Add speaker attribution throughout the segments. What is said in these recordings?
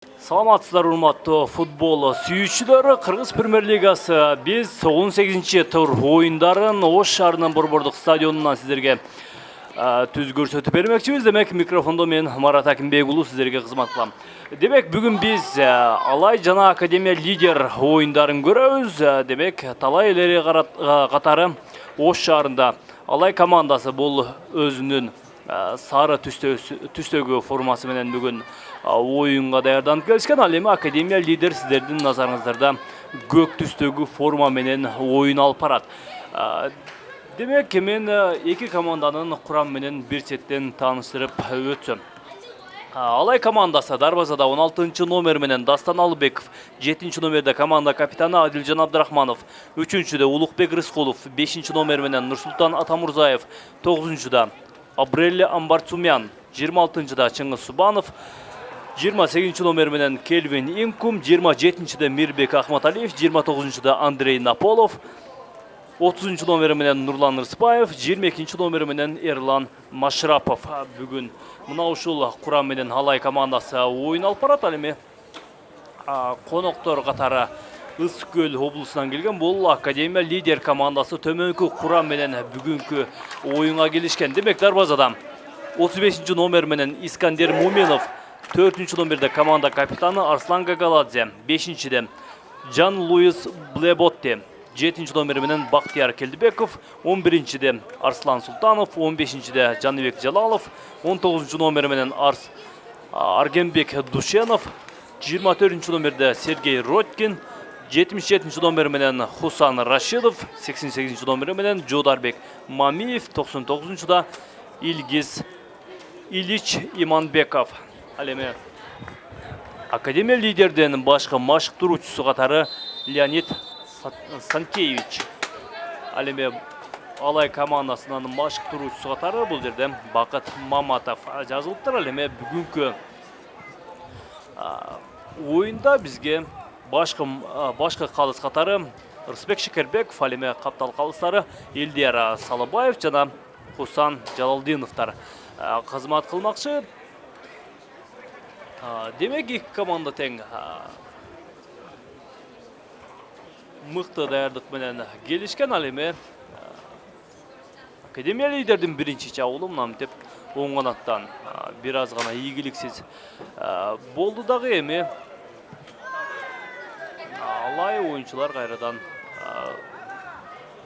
Speaker 1: Саламатсыздар, урматтуу футбол сүйүүчүлөрү. Кыргыз премьер-лигасы биз 18-тур оюндарын Ош шаарынын Борбордук стадионунан сиздерге түз көрсөтүп бермекчибиз. Демек, микрофондо мен Марат Акимбек уулу сиздерге кызмат кылам. Демек, бүгүн биз Алай жана Академия лидер оюндарын көрөбүз. Демек, талай элери катары Ош шаарында Алай командасы бул өзүнүн сары түстөгү формасы менен бүгүн оюнга даярданып келишкен. Ал эми Академия лидер сиздердин назарыңыздарда көк түстөгү форма менен оюн алып барат. Демек, мен эки команданын курамы менен бир четтен тааныштырып өтсөм. Алай командасы дарбазада 16 номер менен Дастан Алыбеков, 7 номерде команда капитаны Адилжан Абдрахманов, 3-де Улукбек Рыскулов, 5 номер менен Нурсултан Атамурзаев, 9-да Абрелли Амбарцумян, 26-да Чыңгыз Субанов, 28 номер менен Кельвин Инкум, 27-де Мирбек Ахматалиев, 29-да Андрей Наполов, 30 номер менен Нурлан Рыспаев, 22 номер менен Эрлан Машрапов. Бүгүн мына ушул курам менен Алай командасы оюн алып барат. Ал эми коноктор катары Ысык Көл облусунан келген бул Академия лидер командасы төмөнкү курам менен бүгүнкү оюнга келишкен. Демек, дарбазада 35 номер менен Искандер Муминов, 4 номерде команда капитаны Арслан Гагаладзе, 5-де Жан Луис Блеботте, 7 номер менен Бактияр Келдибеков, 11-де Арслан Султанов, 15-де Жаныбек Жалалов, 19 номер менен Аргенбек Душенов, 24 номерде Сергей Роткин, 77 номер менен Хусан Рашидов, 88 номер менен Жодарбек Мамиев, 99-да Илгиз Ильич Иманбеков. Ал эми Академия лидерден башка машыктыруучусу катары Леонид Санкевич. Ал эми Алай командасынын машыктыруучусу катары бул жерде Бакыт Маматов жазылыптыр. Ал эми бүгүнкү оюнда бизге башка калыс катары Рысбек Шекербеков, ал эми каптал калыстары Элдияр Салыбаев жана Хусан Жалалдиновдор кызмат кылмакчы. Демек, эки команда тең мыкты даярдык менен келишкен. Ал эми Академия лидердин биринчи чабуулу мынантип оң канаттан бир аз гана ийгиликсиз болду дагы. Эми Алай оюнчулар кайрадан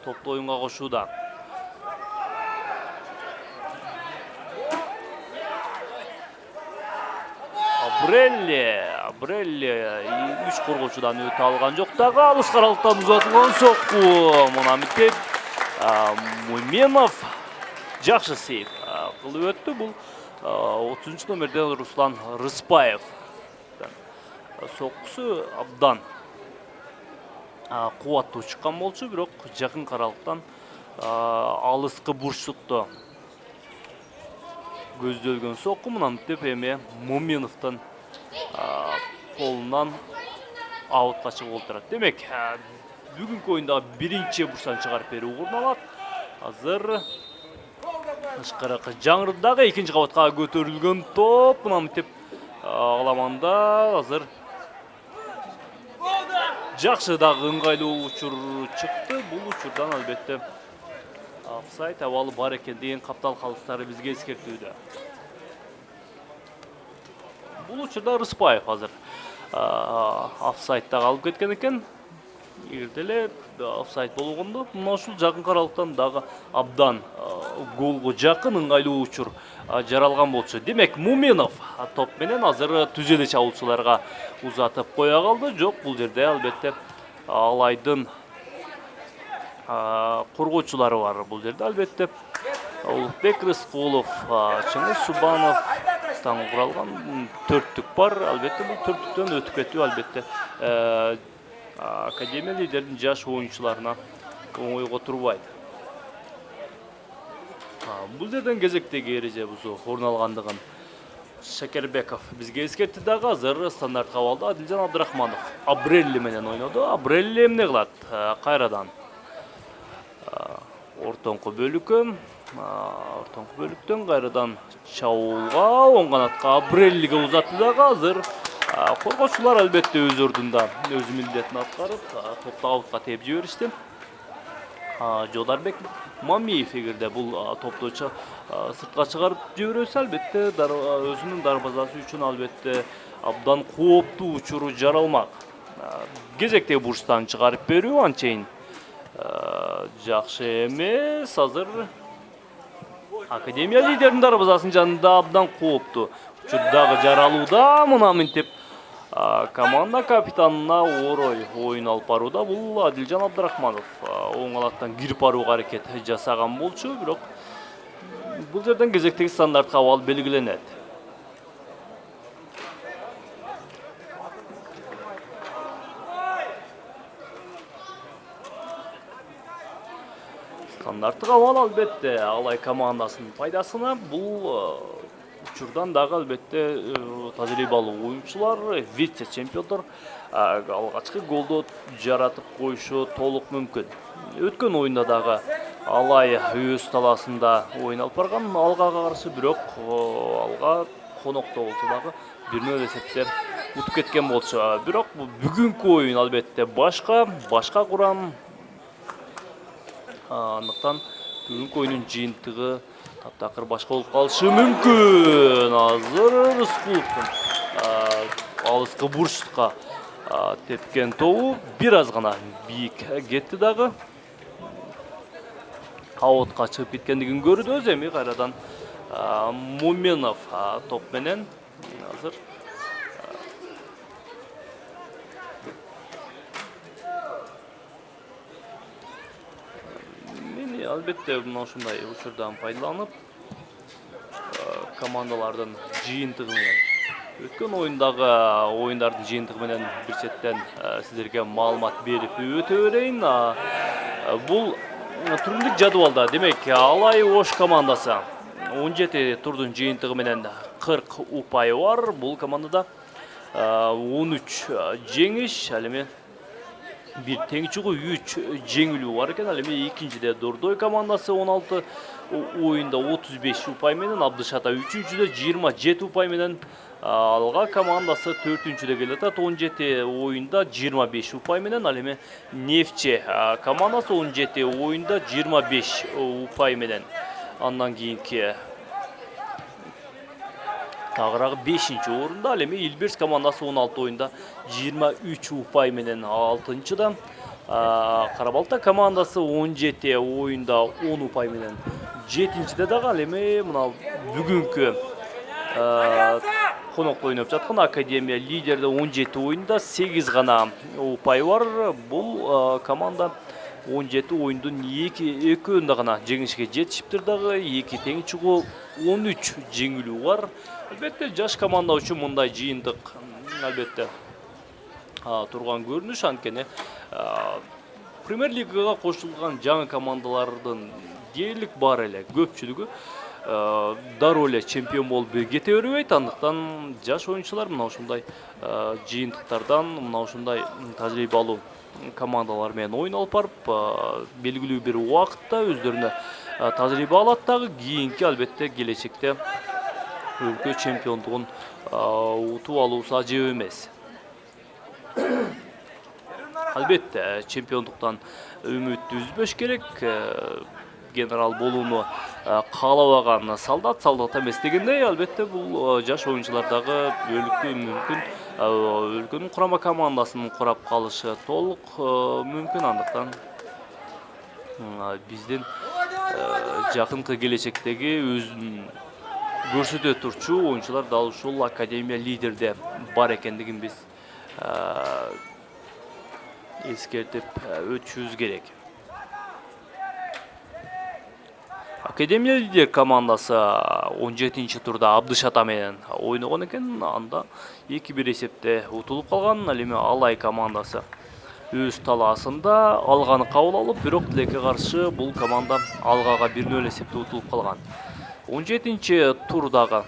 Speaker 1: топту оюнга кошууда. Абрелли 3 коргоочудан өтө алган жок дагы. Алыс каралыктан узатылган сокку. Мынантип Муминов жакшы сейв кылып өттү. Бул 30 номерде Руслан Рыспаев. Соккусу абдан кубаттуу чыккан болчу, бирок жакын каралыктан алыскы бурчтукта көздөлгөн сокку. Мынантип эми Муминовдун колунан аутка чыгып отурат. Демек, бүгүнкү оюнда биринчи бурчтан чыгарып берүү орун алат. Азыр ышкырык жаңырдагы экинчи кабатка көтөрүлгөн топ. Мынантип аламанда азыр жакшы дагы ыңгайлуу учур чыкты. Бул учурдан албетте офсайд абалы бар экен деген каптал калыстары бизге эскертүүдө. Бул учурда Рыспаев азыр офсайдда калып кеткен экен. Эгерде эле офсайд болгондо мына ушул жакын каралыктан дагы абдан голго жакын ыңгайлуу учур жаралган болчу. Демек, Муминов топ менен азыр түз эле чабуулчуларга узатып кое калды. Жок, бул жерде албетте Алайдын коргоочулары бар. Бул жерде албетте Улукбек Рыскулов, Чыңгыз Субанов куралган төрттүк бар. Албетте бул төрттүктөн өтүп кетүү албетте Академия лидердин жаш оюнчуларына оңойго турбайт. Бул жерден кезектеги эреже бузуу орун алгандыгын Шекербеков бизге эскертти дагы. Азыр стандартка балда Адилжан Абдрахманов Абрелли менен ойноду. Абрелли эмне кылат? Кайрадан ортоңку бөлүккө ортоңку бөлүктөн кайрадан чабуулга оң канатка Абреллиге узатты дагы. Азыр Коргоочулар албетте өз ордунда өз милдетин аткарып, топту аутка тээп жиберишти. Жодарбек Мамиев эгерде бул топту сыртка чыгарып жиберсе, албетте өзүнүн дарбазасы үчүн албетте абдан кооптуу учуру жаралмак. Кезектеги бурчтан чыгарып берүү анчейин жакшы эмес. Азыр Академия лидеринин дарбазасынын жанында абдан кооптуу учур дагы жаралууда. Мына мынтип команда капитанына орой оюн алып барууда. Бул Адилжан Абдрахманов оңалаттан кирип барууга аракет жасаган болчу, бирок бул жерден кезектеги стандартка абал белгиленет. Стандарттык абал албетте Алай командасынын пайдасына. Бул учурдан дагы албетте тажрыйбалуу оюнчулар, вице-чемпиондор алгачкы голду жаратып коюшу толук мүмкүн. Өткөн оюнда дагы Алай өз талаасында оюн алып барган Алга каршы, бирок Алга конокто болсо дагы 1-0 эсепте утуп кеткен болчу. Бирок бүгүнкү оюн албетте башка курам. Андыктан бүгүнкү оюнун жыйынтыгы таптакыр башка болуп калышы мүмкүн. Азыр Рыскуловдун алыскы бурчтукка тепкен тобу бир аз гана бийик кетти дагы. Аутка чыгып кеткендигин көрдүбүз. Эми кайрадан Муменов топ менен азыр албетте мына ушундай учурдан пайдаланып командалардын жыйынтыгы менен өткөн оюндардын жыйынтыгы менен бир сеттен сиздерге маалымат берип өтө берейин. Бул турнирлик жадыбалда демек Алай Ош командасы 17 турдун жыйынтыгы менен 40 упайы бар. Бул командада 13 жеңиш, ал эми бир тең чыгуу 3 жеңилүү бар экен. Ал эми экинчиде Дордой командасы 16 оюнда 35 упай менен, Абдышата 3-чүдө 27 упай менен, Алга командасы 4-чүдө келет, 17 оюнда 25 упай менен. Ал эми Нефче командасы 17 оюнда 25 упай менен. Андан кийинки тагыраагы 5-чи орунда. Ал эми Илбирс командасы 16 оюнда 23 упай менен 6-чыда. Карабалта командасы 17 оюнда 10 упай менен 7-чиде дагы. Ал эми мына бүгүнкү конокто ойноп жаткан Академия лидерде 17 оюнда 8 гана упай бар. Бул команда 17 оюндун экөөндө гана жеңишке жетишиптир дагы. 2 тең чыгуу 13 жеңилүү бар. Албетте жаш команда үчүн мындай жыйынтык албетте турган көрүнүш. Анткени Премьер лигага кошулган жаңы командалардын дээрлик бар эле көпчүлүгү дароо эле чемпион болуп кете бербейт. Андыктан жаш оюнчулар мына ушундай жыйынтыктардан, мына ушундай тажрыйбалуу командалар менен оюн алып барып, белгилүү бир убакытта өздөрүнө тажрыйба алат дагы. Кийинки албетте келечекте өлкө чемпиондугун утуп алуусу ажеп эмес. Албетте чемпиондуктан үмүттү үзбөш керек. Генерал болууну каалабаган солдат эмес дегендей, албетте бул жаш оюнчулар дагы өлкөнүн курама командасын курап калышы толук мүмкүн. Андыктан биздин жакынкы келечектеги өзүн көрсөтө турчу оюнчулар дал ушул Академия лидерде бар экендигин биз эскертип өтүшүбүз керек. Академия лидер командасы 17-чи турда Абдышата менен ойногон экен. Анда 2-1 эсепте утулуп калган. Ал эми Алай командасы өз талаасында Алганы кабыл алып, бирок тилекке каршы бул команда Алгага 1-0 эсепте утулуп калган. 17-чи турдагы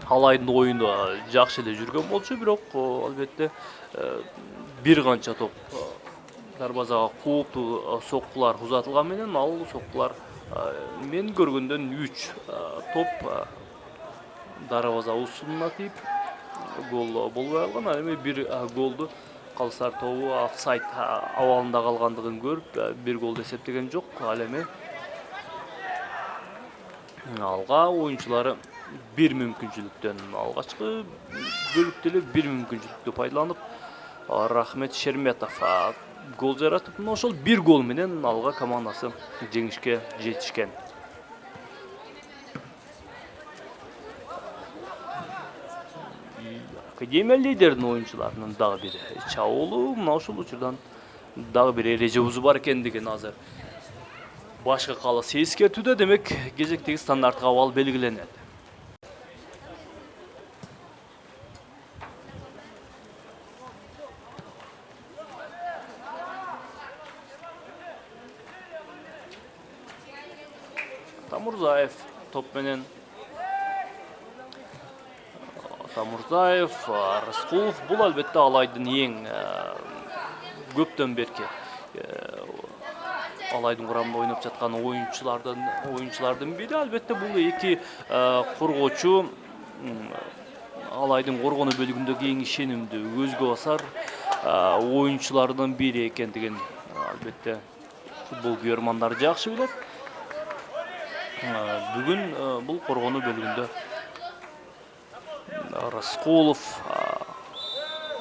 Speaker 1: Алайдын оюну жакшы эле жүргөн болчу, бирок албетте бир канча топ дарбазага кооптуу соккулар узатылган менен, ал соккулар мен көргөндөн 3 топ дарбаза устунуна тийип гол болбой алган. Ал эми бир голду Калсар тобу офсайд абалында калгандыгын көрүп, бир голду эсептеген жок. Ал эми алга оюнчулары бир мүмкүнчүлүктөн алгачкы бөлүктө эле бир мүмкүнчүлүктү пайдаланып, Рахмет Шерметов гол жаратып, ошол бир гол менен алга командасы жеңишке жетишкен. Академия лидеринин оюнчуларынын дагы бир чабуулу, ошол учурдан дагы бир эреже бузуу бар экендигин азыр башкы калыс эскертүүдө, демек кезектеги стандарттык абал белгиленет. Атамурзаев топ менен Атамурзаев, Рыскулов бул албетте Алайдын эң көптөн берки Алайдын курамында ойноп жаткан оюнчулардын бири. Албетте бул эки коргоочу Алайдын коргонуу бөлүгүндөгү эң ишенимдүү, көзгө басар оюнчулардын бири экендигин албетте футбол күйөрмандары жакшы билет. Бүгүн бул коргонуу бөлүгүндө Рыскулов,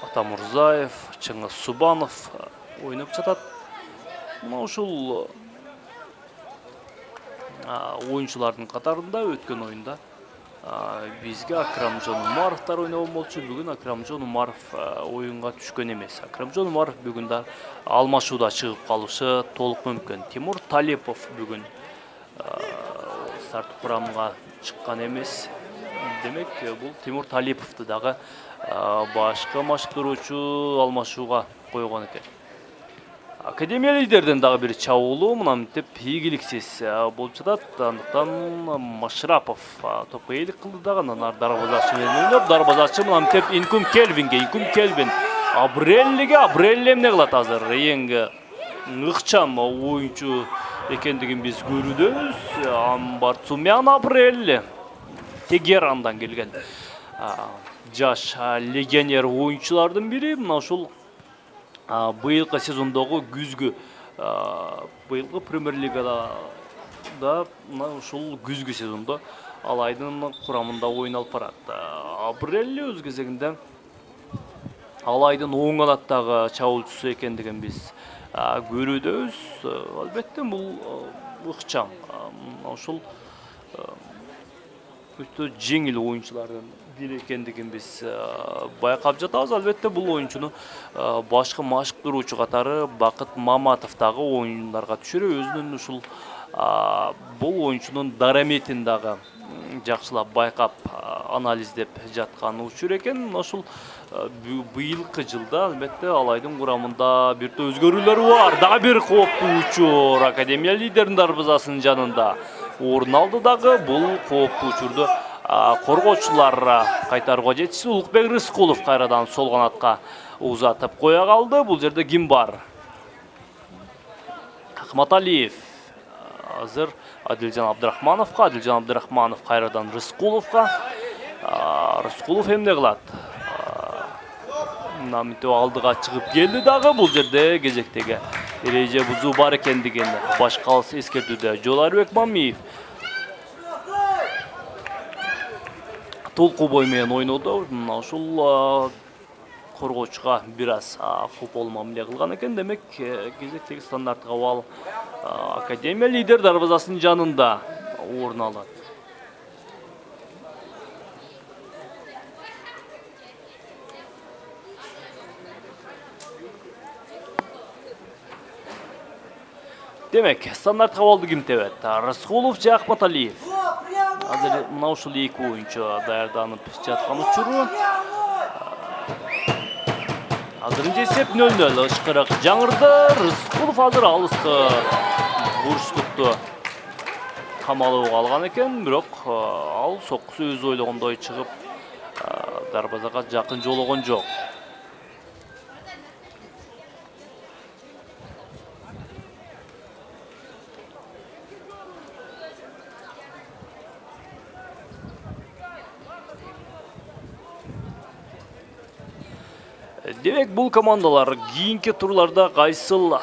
Speaker 1: Атамурзаев, Чыңгыз Субанов ойноп жатат. Ушул оюнчулардын катарында өткөн оюнда бизге Акрамжон Умаровтар ойногон болчу. Бүгүн Акрамжон Умаров оюнга түшкөн эмес. Акрамжон Умаров бүгүн да алмашууда чыгып калышы толук мүмкүн. Тимур Талипов бүгүн старт курамга чыккан эмес. Демек, бул Тимур Талиповду дагы башка машыктыруучу алмашууга койгон экен. Академия лидерден дагы бир чабуулу, мына мынтип ийгиликсиз болуп жатат. Андыктан Машрапов топко ээлик кылды дагы, анан дарбазачы менен ойноп, дарбазачы мына мынтип Инкум Келвин Абрелли эмне кылат азыр? Эң ыкчам оюнчу экендигин биз көрүүдөбүз. Амбарцумян Абрелли Тегерандан келген жаш легионер оюнчулардын бири. Мына ушул быйылкы сезондогу күзгү быйылкы премьер-лигада мына ушул күзгү сезондо Алайдын курамында ойын алып барат. Абрелли өз кезегинде Алайдын оң канаттагы чабуулчусу экендигин биз көрүүдөбүз. Албетте бул ыкчам. Ушул өтө жеңил оюнчулардын бири экендигин биз байкап жатабыз. Албетте бул оюнчуну башкы машыктыруучу катары Бакыт Маматов дагы оюндарга түшүрө. Өзүнүн ушул бул оюнчунун дараметин дагы жакшылап байкап анализдеп жаткан учур экен. Ошол быйылкы жылда албетте Алайдын курамында бир топ өзгөрүүлөр бар. Дагы бир кооптуу учур Академия лидеринин дарбазасынын жанында орун алды дагы. Бул кооптуу учурду коргоочулар кайтарууга жетишти. Улукбек Рыскулов кайрадан сол канатка узатып кое калды. Бул жерде ким бар? Акматалиев азыр Адилжан Абдрахманов кайрадан Рыскуловго. Рыскулов эмне кылат? Намитов алдыга чыгып келди дагы. Бул жерде кезектеги эреже бузуу бар экендигин башка эскертүүдө Жоларбек Мамиев толку бой менен ойнодо. Ушул коргоочуга бир аз футбол мамиле кылган экен. Демек, кезектеги стандарттык абал Академия лидер дарбазасынын жанында орун алат. Демек, стандарттык абалды ким тебет? Рыскулов же Акматалиев? Азыр мына ушул эки оюнчу даярданып жаткан учуру. Азырынча эсеп 0-0. Ышкырык жаңырды. Рыскулов азыр алыскы бурчтукту камалууга алган экен, бирок ал соккусу өз ойлогондой чыгып дарбазага жакын жологон жок. Демек бұл командалар кийинки турларда кайсыл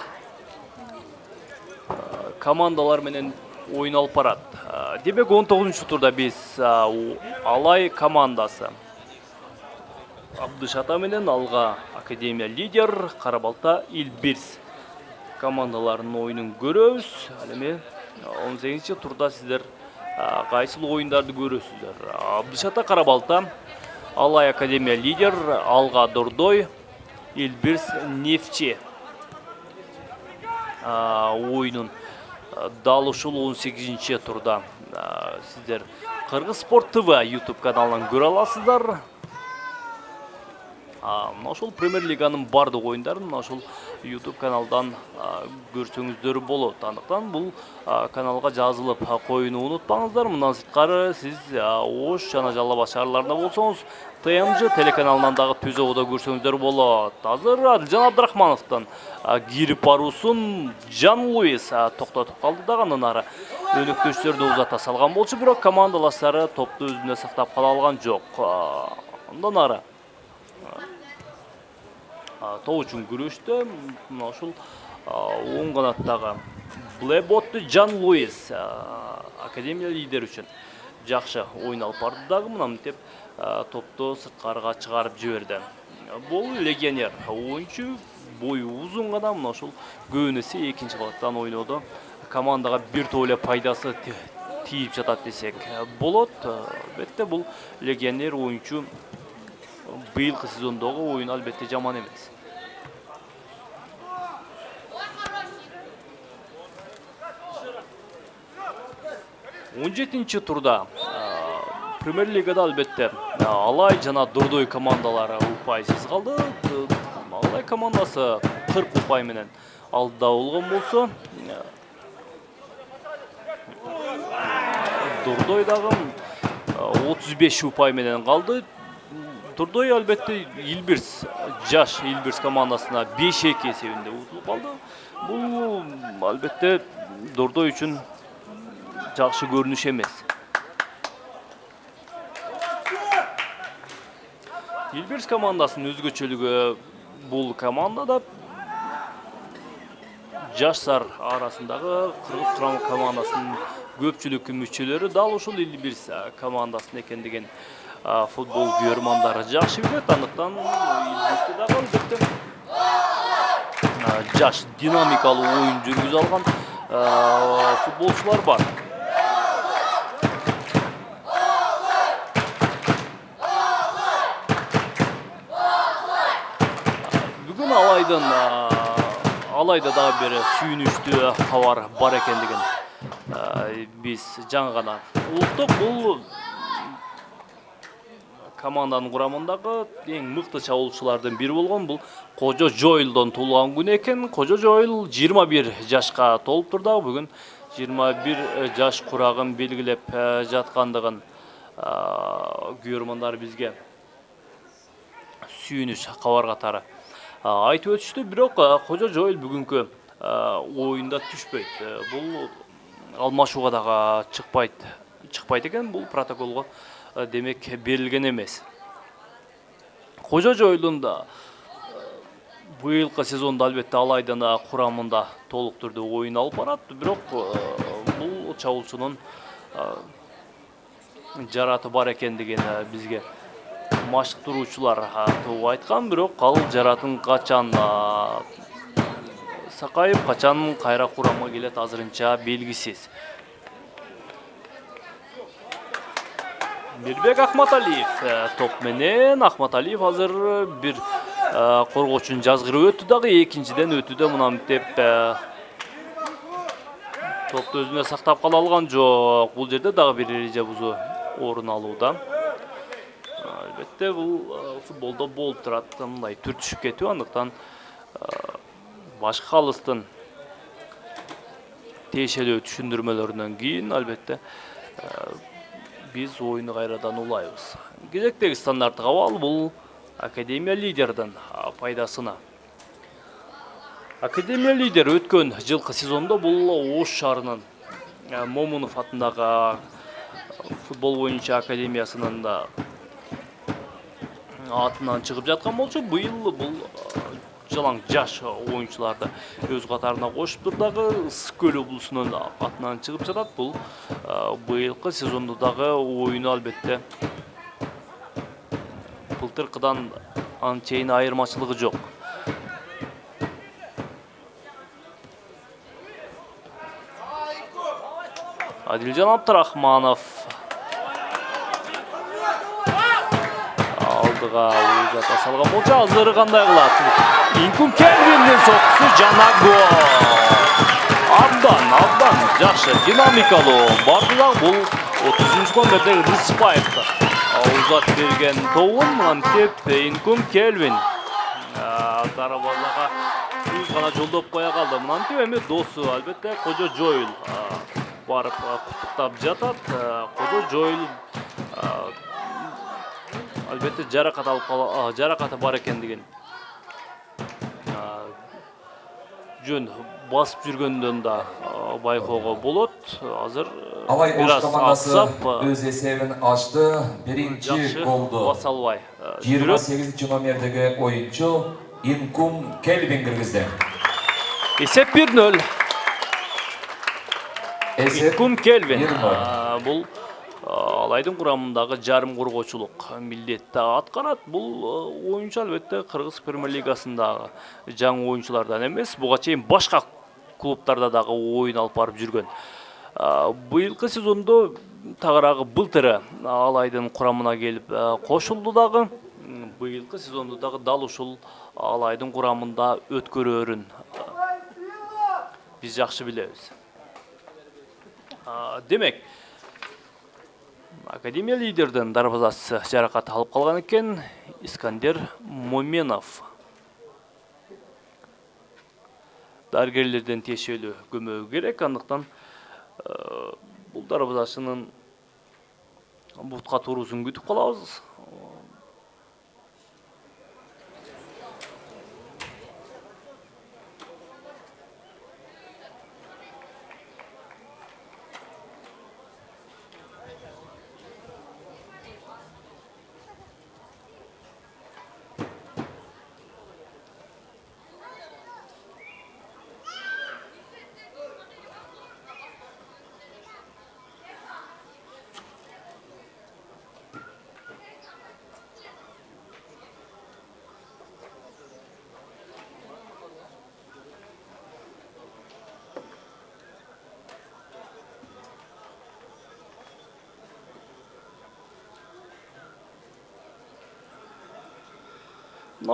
Speaker 1: командалар менен ойын алып барат. Демек 19 турда биз Алай командасы Абдышата менен Алга Академия лидер, Карабалта Илбирс командаларынын ойынын көрөбүз. Ал эми 18 турда сиздер кайсыл оюндарды көрөсүздөр? Абдышата Карабалта, Алай Академия лидер, Алга Дордой, Илбирс Нефчи ойынын дал ушул 18 турда сиздер Кыргыз Спорт ТВ YouTube каналынан көрө аласыздар. Мына ошол Премьер-лиганын бардык оюндарын мына ошол YouTube каналдан көрсөңүздөр болот. Андыктан бул каналга жазылып коюуну унутпаңыздар. Мындан сырткары сиз Ош жана Жалал Абад шаарларында болсоңуз ТМЖ телеканалынан дагы түз ободо көрсөңүздөр болот. Азыр Адилжан Абдрахмановдон кирип баруусун Жан Луис токтотуп калды дагы, андан ары өнөктөштөрдү узата салган болчу, бирок командалаштары топту өзүнө сактап кала алган жок. Андан ары топ үчүн күрөштө мына ушул оң канаттагы Блэботты Жан Луис Академия лидер үчүн жакшы оюн алып барды дагы, мынтип топту сырткарыга чыгарып жиберди. Бул легионер оюнчу, бою узун гана, мына ушул көбүнесе экинчи кабаттан ойнодо. Командага бир топ эле пайдасы тийип жатат десек болот. Албетте бул легионер оюнчу быйылкы сезондогу оюн албетте жаман эмес. Он жетинчи турда Премьер-лигада албетте Алай жана Дордой командалары упайсыз калды. Алай командасы 40 упай менен алдыда болгон болсо, Дордой дагы 35 упай менен калды. Дордой албетте Илбирс, жаш Илбирс командасына 5-2 эсебинде утулуп калды. Бул албетте Дордой үчүн жакшы көрүнүш эмес. Илбирс командасынын өзгөчөлүгү бул командада жаштар арасындагы Кыргыз Курам командасынын көпчүлүк мүчөлөрү дал ушул Илбирс командасынын экендигин футбол көрөрмандары жакшы билет. Андыктан Илбирсте дагы албетте жаш динамикалуу оюн жүргүзө алган футболчулар бар. Бүгүн Алайда дагы бир сүйүнүчтүү кабар бар экендигин биз жаңы гана уктук. Бул команданын курамындагы эң мыкты чабуулчулардын бири болгон бул Кожо Жойлдон туулган күн экен. Кожо Жойл 21 жашка толуптур дагы, бүгүн 21 жаш курагын белгилеп жаткандыгын көрөрмандар бизге сүйүнүч кабар катары айтып өтүштү. Бирок Кожо Жойл бүгүнкү оюнда түшпөйт. Бул алмашууга дагы чыкпайт экен. Бул протоколго демек берилген эмес. Кожо Жойлдун да быйылкы сезондо албетте Алайдын курамында толук түрдө оюн алып барат. Бирок бул чабуулчунун жараты бар экендигин бизге машыктыруучулар тобу айткан. Бирок ал жаратын качан сакайып, качан кайра курамга келет азырынча белгисиз. Мирбек Ахматалиев топ менен. Ахматалиев азыр бир коргоочунун жазгырып өттү дагы, экинчиден өтүүдө мынтип топту өзүнө сактап кала алган жок. Бул жерде дагы бир эреже бузуу орун алууда. Албетте бул футболдо болуп турат, мындай түр түшүп кетүү. Андыктан башкы калыстын тиешелүү түшүндүрмөлөрүнөн кийин албетте биз оюну кайрадан улайбыз. Кезектеги стандарттык абал бул Академия лидердин пайдасына. Академия лидер өткөн жылкы сезондо бул Ош шаарынын Момунов атындагы футбол боюнча академиясынын атынан чыгып жаткан болчу. Быйыл бул жалаң жаш оюнчуларды өз катарына кошуптур дагы. Ысык-Көл облусунун атынан чыгып жатат. Бул быйылкы сезондо дагы оюну албетте былтыркыдан анчейин айырмачылыгы жок. Адилжан Абдрахманов алдыга ужата салган болчу. Азыр кандай кылат? Инкум Келвиндин сокусу жана гол. Абдан жакшы динамикалуу барды дагы бул 30-кы метрдеги Рыспаевда узат берген тобун мантип Инкум Келвин дарбазага үз гана жолдоп кое калды. Мынантип эми досу албетте Кожо Жойл барып куттуктап жатат. Кожо Жойл албетте жаракаты бар экендигин жөн басып жүргөндөн да байкоого болот. Азыр
Speaker 2: Алай Ош командасы
Speaker 1: аксап
Speaker 2: өз эсебин ачты. Биринчи голду
Speaker 1: бас албай
Speaker 2: 28 номердеги оюнчу Инкум Келвин киргизди.
Speaker 1: Эсеп 1-0. Инкум Келвин
Speaker 2: 1-0.
Speaker 1: бул алайдын курамындагы жарым коргоочулук милдетти аткарат. Бул оюнчу албетте Кыргыз премьер-лигасындагы жаңы оюнчулардан эмес, буга чейин башка клубтарда дагы оюн алып барып жүргөн. Быйылкы сезондо тагыраагы былтыры алайдын курамына келип кошулду дагы. Быйылкы сезондо дагы дал ушул алайдын курамында өткөрөөрүн биз жакшы билебиз. Демек, Академия лидерден дарбазасы жаракат алып калган экен. Искандер Моменов дарыгерлерден тиешелүү көмөгү керек. Андыктан бул дарбазашынын бутка туруусун күтүп калабыз.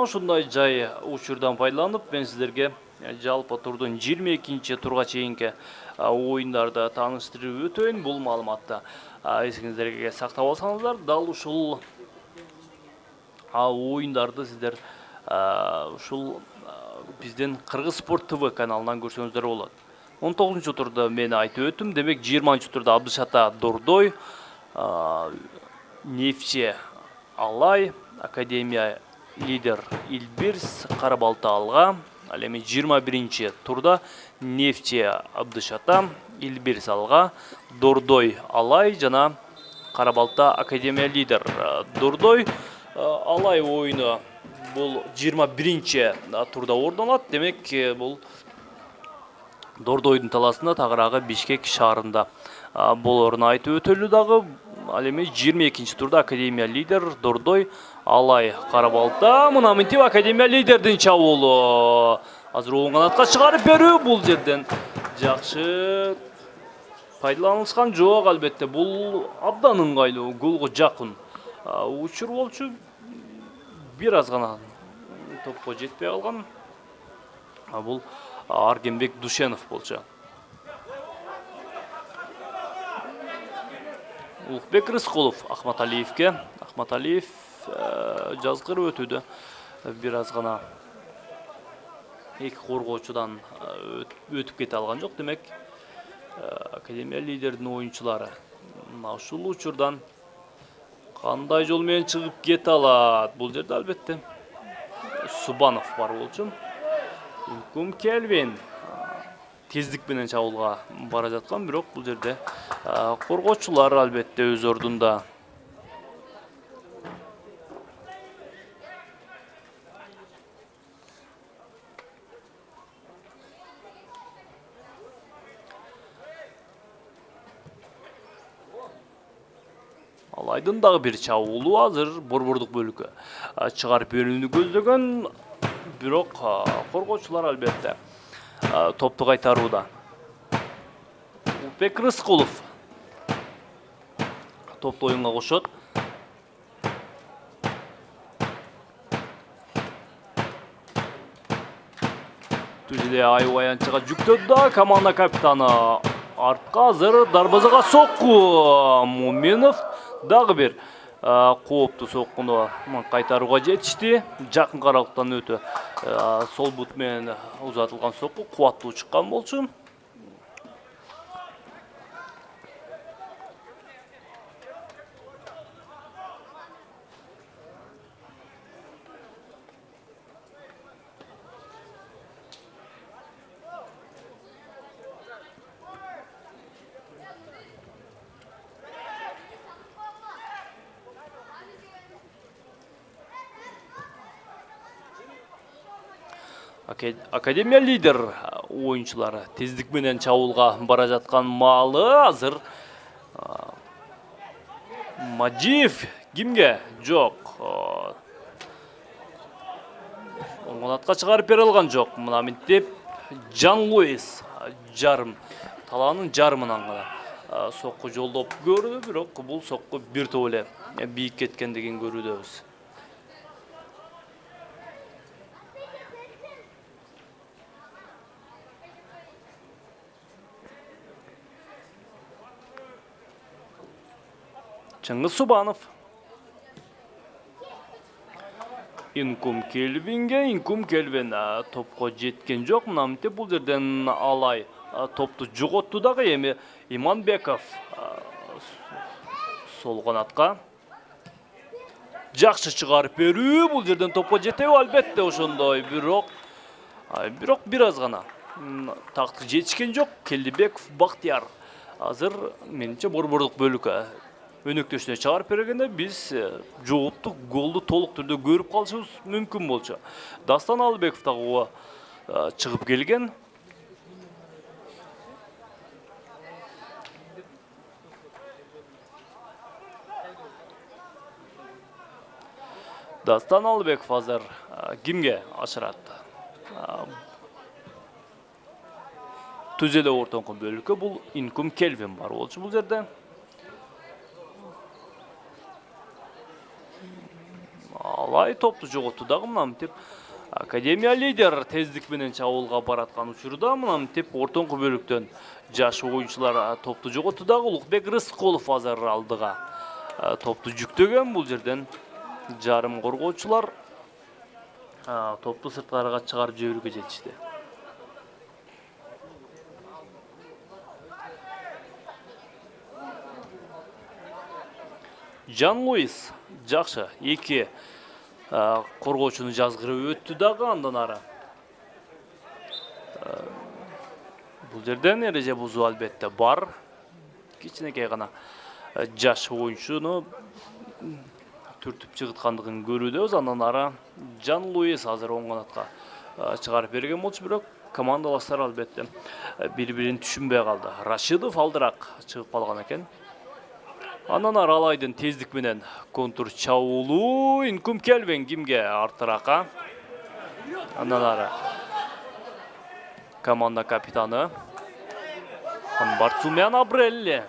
Speaker 1: Ушундай жай учурдан пайдаланып, мен сиздерге жалпы турдун 22-чи турга чейинки оюндарды тааныштырып өтөйүн. Бул маалыматты эсиңиздерге сактап алсаңыздар, дал ушул оюндарды сиздер ушул биздин Кыргыз Спорт ТВ каналынан көрсөңүздөр болот. 19-чу турда мен айтып өттүм. Демек 20-чу турда Абдышата Дордой, Нефче Алай, Академия лидер Илбирс Карабалта алга. Ал эми 21-чи турда Нефче Абдышата, Илбирс алга, Дордой Алай жана Карабалта Академия лидер. Дордой Алай оюну бул 21-чи турда ордун алат. Демек бул Дордойдун таласында тагыраагы Бишкек шаарында болоорун айтып өтөлү дагы. Ал эми 22-чи турда Академия лидер Дордой Алай Карабалта. Мына мынтип Академия лидердин чабуулу. Азыр оң канатка чыгарып берүү бул жерден жакшы пайдаланылышкан жок. Албетте бул абдан ыңгайлуу, голго жакын учур болчу. Бир аз гана топко жетпей калган. Бул Аргенбек Душенов болчу. Улукбек Рыскулов Ахматалиевке. Ахматалиев жазгыр өтүүдө бир аз гана эки коргоочудан өтүп кете алган жок. Демек Академия лидердин оюнчулары ушул учурдан кандай жол менен чыгып кете алат? Бул жерде албетте Субанов бар болчу. Инкум Келвин тездик менен чабуулга бара жаткан, бирок бул жерде коргоочулар албетте өз ордунда. Алайдын дагы бир чабуулу азыр борбордук бөлүккө чыгарып берүүнү көздөгөн, бирок коргоочулар албетте топту кайтарууда. Улукбек Рыскулов топту оюнга кошот. Түзеле аябай аянчыга жүктөдү да команда капитаны артка азыр дарбазага сокку. Муминов дагы бир кооптуу соккуну кайтарууга жетишти. Жакын каралыктан өтө сол бут менен узатылган сокку кубаттуу чыккан болчу. Академия лидер оюнчулары тездик менен чабуулга бара жаткан маалы азыр Маджиев кимге жок. Оңгонатка чыгарып бере алган жок. Мына минтип Жан Луис жарым талаанын жарымынан гана сокку жолдоп көрдү, бирок бул сокку бир топ эле бийик кеткендигин көрүүдөбүз. Чыңгыз Субанов. Инкум Келвин топко жеткен жок. Мына минтип бул жерден Алай топту жоготту дагы. Эми Иманбеков сол канатка жакшы чыгарып берүү. Бул жерден топко жетеби? Албетте ошондой, бирок бир аз гана такты жетишкен жок. Келдибеков Бактияр азыр менимче борбордук бөлүккө өнөктөшүнө чыгарып бергенде биз жооптук голду толук түрдө көрүп калышыбыз мүмкүн болчу. Дастан Албеков дагы чыгып келген. Дастан Албеков азыр кимге ашырат? Түзеле ортоңку бөлүккө бул Инкум Келвин бар болчу бул жерде. Алай топту жоготту дагы. Мына минтип Академия лидер тездик менен чабуулга бараткан учурда мына минтип ортоңку бөлүктөн жаш оюнчулар топту жоготту дагы. Улукбек Рыскулов азыр алдыга топту жүктөгөн. Бул жерден жарым коргоочулар топту сырткарыга чыгарып жиберүүгө жетишти. Жан Луис жакшы эки коргоочуну жазгырып өттү дагы. Андан ары бул жерден эреже бузуу албетте бар. Кичинекей гана жаш оюнчуну түртүп чыгыткандыгын көрүүдөбүз. Андан ары Жан Луис азыр оң канатка чыгарып берген болчу, бирок командалаштар албетте бири-бирин түшүнбөй калды. Рашидов алдыраак чыгып калган экен. Андан ары Алайдын тездик менен контур чабуулу. Инкум Келвин кимге артыраакка. Андан ары команда капитаны Барцумян Абрелли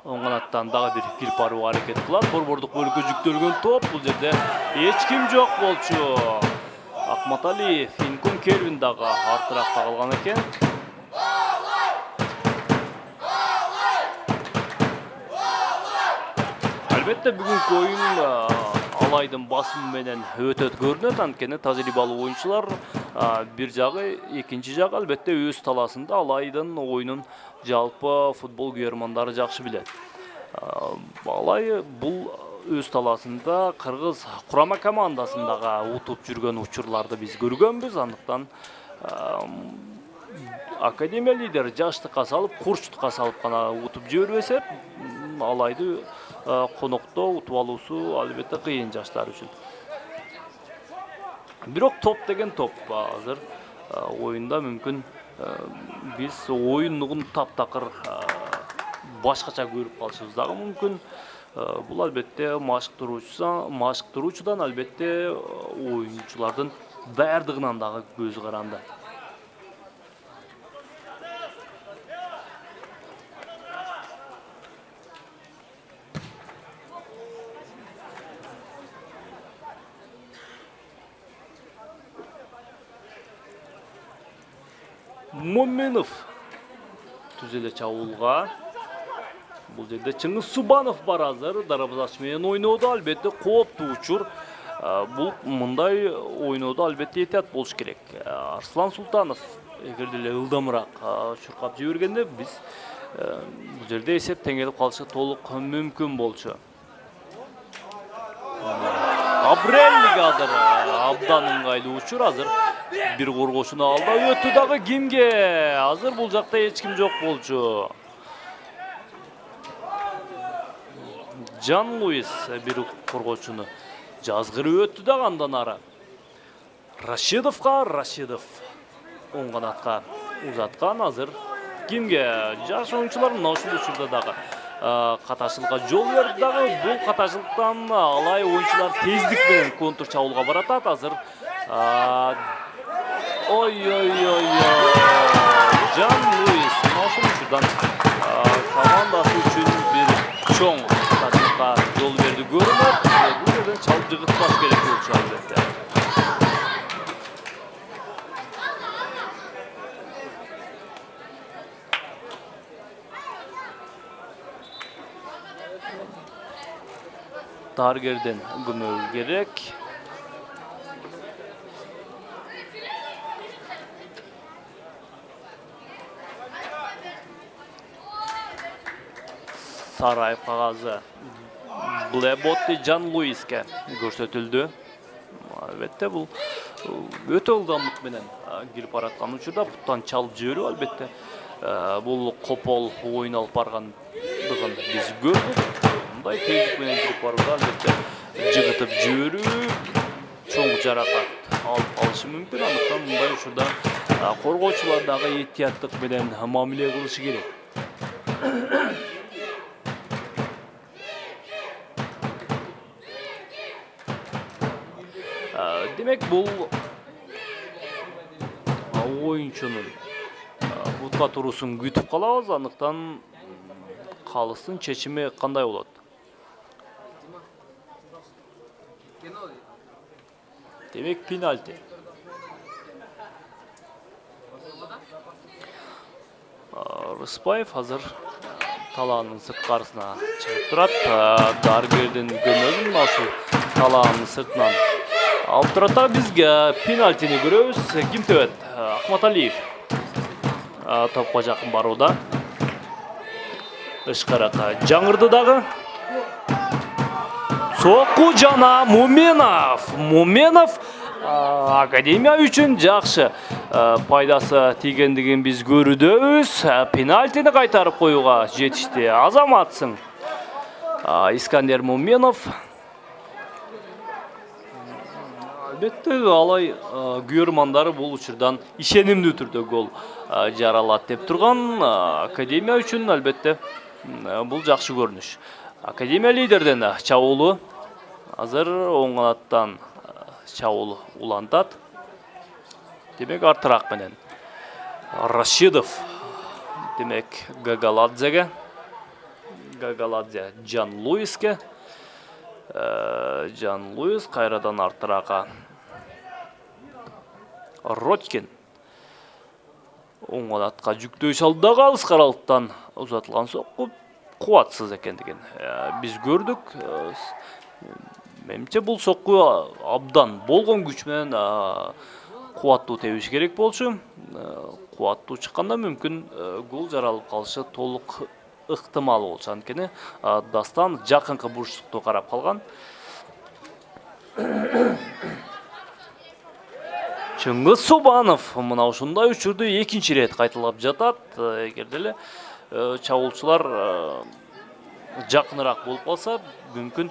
Speaker 1: оң канаттан дагы бир кирип барууга аракет кылат. Борбордук бөлүккө жүктөлгөн топ. Бул жерде эч ким жок болчу. Акматалиев, Инкум Келвин дагы артыраакта калган экен. Албетте бүгүнкү оюн Алайдын басымы менен өтө көрүнөт. Анткени тажрыйбалуу оюнчулар бир жагы, экинчи жагы албетте өз талаасында Алайдын оюнун жалпы футбол көрөрмандары жакшы билет. Алай бул өз талаасында кыргыз курама командасындагы утуп жүргөн учурларды биз көргөнбүз. Андыктан Академия лидер жаштыкка салып, курчтукка салып гана утуп жибербесе, Алайды конокто утуп алуусу албетте кыйын жаштар үчүн. Бирок топ деген топ. Азыр оюнда мүмкүн биз оюнун таптакыр башкача көрүп калышыбыз дагы мүмкүн. Бул албетте машыктыруучудан албетте оюнчулардын даярдыгынан дагы көз каранды. Моминов түзеле чабуулга. Бул жерде Чыңгыз Субанов бар азыр дарбазач менен ойноодо албетте кооптуу учур. Бул мындай ойноодо албетте этият болуш керек. Арслан Султанов эгерде эле ылдамыраак чуркап жибергенде биз бул жерде эсеп теңелип калышы толук мүмкүн болчу. Абреллиге азыр абдан ыңгайлуу учур азыр. Бир коргоочуну алда өтү дагы кимге? Азыр бул жакта эч ким жок болчу. Жан Луис бир коргоочуну жазгырып өттү дагы андан ары. Рашидов оң канатка узаткан азыр кимге? Жаш оюнчулар мына ушул учурда дагы каташылыкка жол берди дагы. Бул каташылыктан алай оюнчулар тездик менен контр чабуулга баратат азыр. Жан Луис мына ушул учурдан командасы үчүн бир чоң каташылыкка жол берди көрүнөт. Бул жерден чалып жыгытпаш керек болчу албетте. Даргерден күмөө керек. Сарай кагазы Блэботти Жан Луиске көрсөтүлдү. Албетте бул өтө ылдамдык менен кирип бараткан учурда буттан чалып жиберүү албетте бул копол оюн алып баргандыгын биз көрдүк. Мындай тездик менен кирип барууда албетте жыгытып жиберүү чоң жаракат алып калышы мүмкүн. Андыктан мындай учурда коргоочулар дагы этияттык менен мамиле кылышы керек. Демек бул оюнчунун бутка туруусун күтүп калабыз. Андыктан калыстын чечими кандай болот? Демек пенальти. Рыспаев азыр талаанын сырткарысына чыгып турат. Даргердин көмөгүн ушул талаанын сыртынан алып турат. Бизге пенальтини көрөбүз. Ким тебет? Акматалиев топко жакын барууда. Ышкарака жаңырды дагы. Сокку жана Муменов Академия үчүн жакшы пайдасы тийгендигин биз көрүүдөбүз. Пенальтини кайтарып коюуга жетишти. Азаматсың. Искандер Муменов. Албетте алай күйөрмандары бул учурдан ишенимдүү түрдө гол жаралат деп турган. Академия үчүн албетте бул жакшы көрүнүш. Академия лидерден чабуулу. Азыр оң канаттан чабуул улантат. Демек артыраак менен Рашидов. Демек Гагаладзе Жан Луиске. Жан Луис кайрадан артыраакка Роткин. Оң канатка жүктөө салды дагы алыс каралыктан узатылган сокку кубатсыз экендигин биз көрдүк. Менимче бул сокку абдан болгон күч менен кубаттуу тебиш керек болчу. Кубаттуу чыкканда мүмкүн гол жаралып калышы толук ыктымал болчу. Анткени Дастан жакынкы бурчтукту карап калган. Чыңгыз Субанов мына ушундай учурду экинчи рет кайталап жатат. Эгерде эле чабуулчулар жакыныраак болуп калса, мүмкүн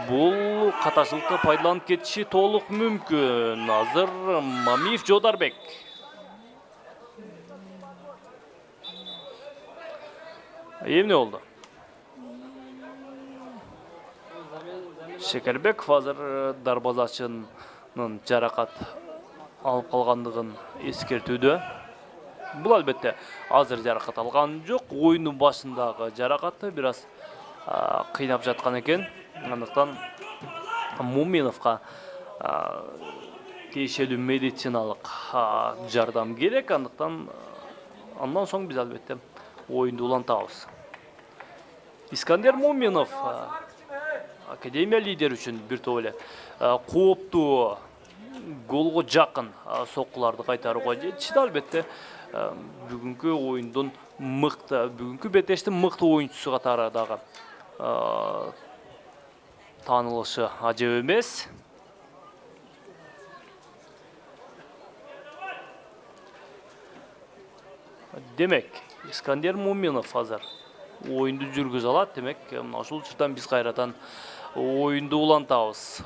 Speaker 1: бул каташылыкты пайдаланып кетиши толук мүмкүн. Азыр Мамиев Жодарбек. Эмне болду? Шекербеков азыр дарбазачынын жаракат алып калгандыгын эскертүүдө. Бул албетте азыр жаракат алган жок, оюндун башындагы жаракатты бир аз кыйнап жаткан экен. Андыктан Муминовго тиешелүү медициналык жардам керек. Андыктан андан соң биз албетте оюнду улантабыз. Искандер Муминов академия лидери үчүн бир топ эле кооптуу голго жакын соккуларды кайтарууга жетишти. Албетте бүгүнкү оюндун бүгүнкү бетештин мыкты оюнчусу катары дагы таанылышы ажеп эмес. Демек, Искандер Муминов азыр оюнду жүргүзө алат. Демек, ушул учурдан биз кайрадан оюнду улантабыз.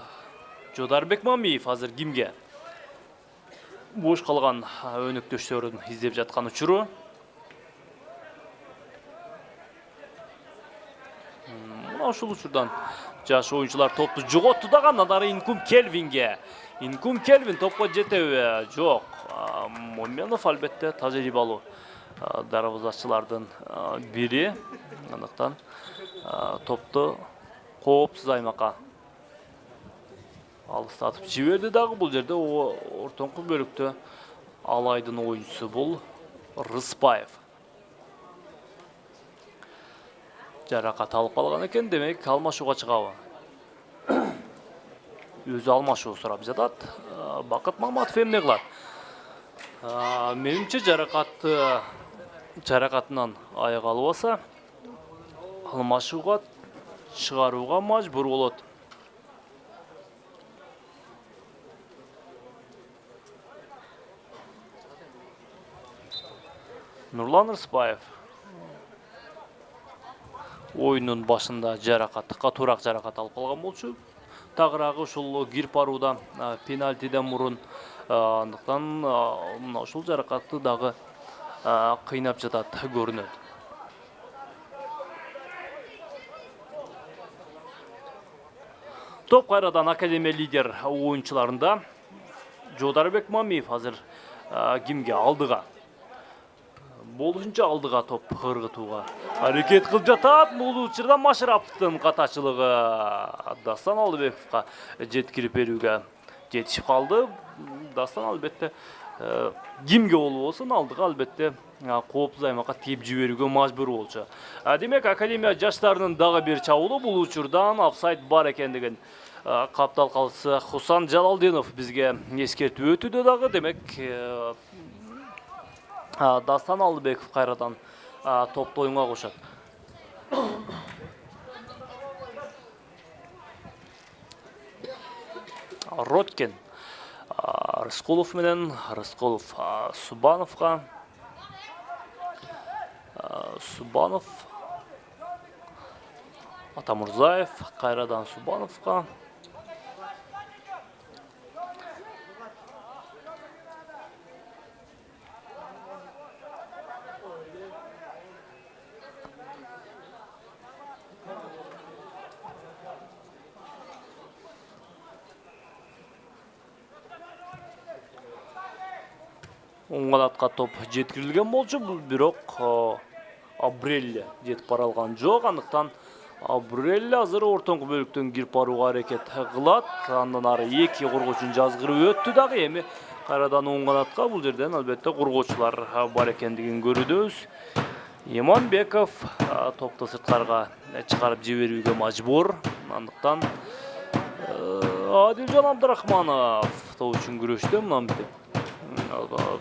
Speaker 1: Жодарбек Мамиев азыр кимге бош калган өнөктөштөрүн издеп жаткан учуру. Ушул учурдан жаш оюнчулар топту жоготту дагы, андан ары Инкум Келвинге. Инкум Келвин топко жетеби? Жок. Моменов албетте тажрыйбалуу дарбазачылардын бири. Андыктан топту коопсуз аймакка алыстатып жиберди дагы. Бул жерде ортоңку бөлүктө Алайдын оюнчусу бул Рыспаев. Жаракат алып калган экен, демек алмашууга чыгабы. Өзү алмашуу сурап жатат. Бакыт Маматов эмне кылат? Менимче жаракатынан аяк албаса, алмашууга чыгарууга мажбур болот. Нурлан Рыспаев оюндун башында катуураак жаракат алып калган болчу. Тагыраагы ушул Гирпарууда пенальтиден мурун, андыктан ушул жаракатты дагы кыйнап жатат көрүнөт. Топ кайрадан академия лидер оюнчуларында. Жодарбек Мамиев азыр кимге? Алдыга. Болушунча алдыга топ ыргытууга аракет кылып жатат. Бул учурда Машараповдун катачылыгы Дастан Алдыбековго жеткирип берүүгө жетишип калды. Дастан албетте кимге болбосун алдыга албетте коопсуз аймакка тийип жиберүүгө мажбур болчу. Демек академия жаштарынын дагы бир чабуулу бул учурдан офсайд бар экендигин капталкалысы Хусан Жалалдинов бизге эскертип өтүүдө дагы. Демек Дастан Алдыбеков кайрадан топту оюнга кошот. Роткин Рыскулов менен Рыскулов Субановго. Субанов Атамурзаев кайрадан Субановго. Оң канатка топ жеткирилген болчу, бирок Абрелли жетип бара алган жок. Андыктан Абрелли азыр ортоңку бөлүктөн кирип барууга аракет кылат. Андан ары эки коргоочун жазгырып өттү дагы. Эми кайрадан оң канатка, бул жерден албетте коргоочулар бар экендигин көрүдөбүз. Иманбеков топту сырткарга чыгарып жиберүүгө мажбур. Андыктан Адилжан Абдрахманов топ үчүн күрөштө мынантип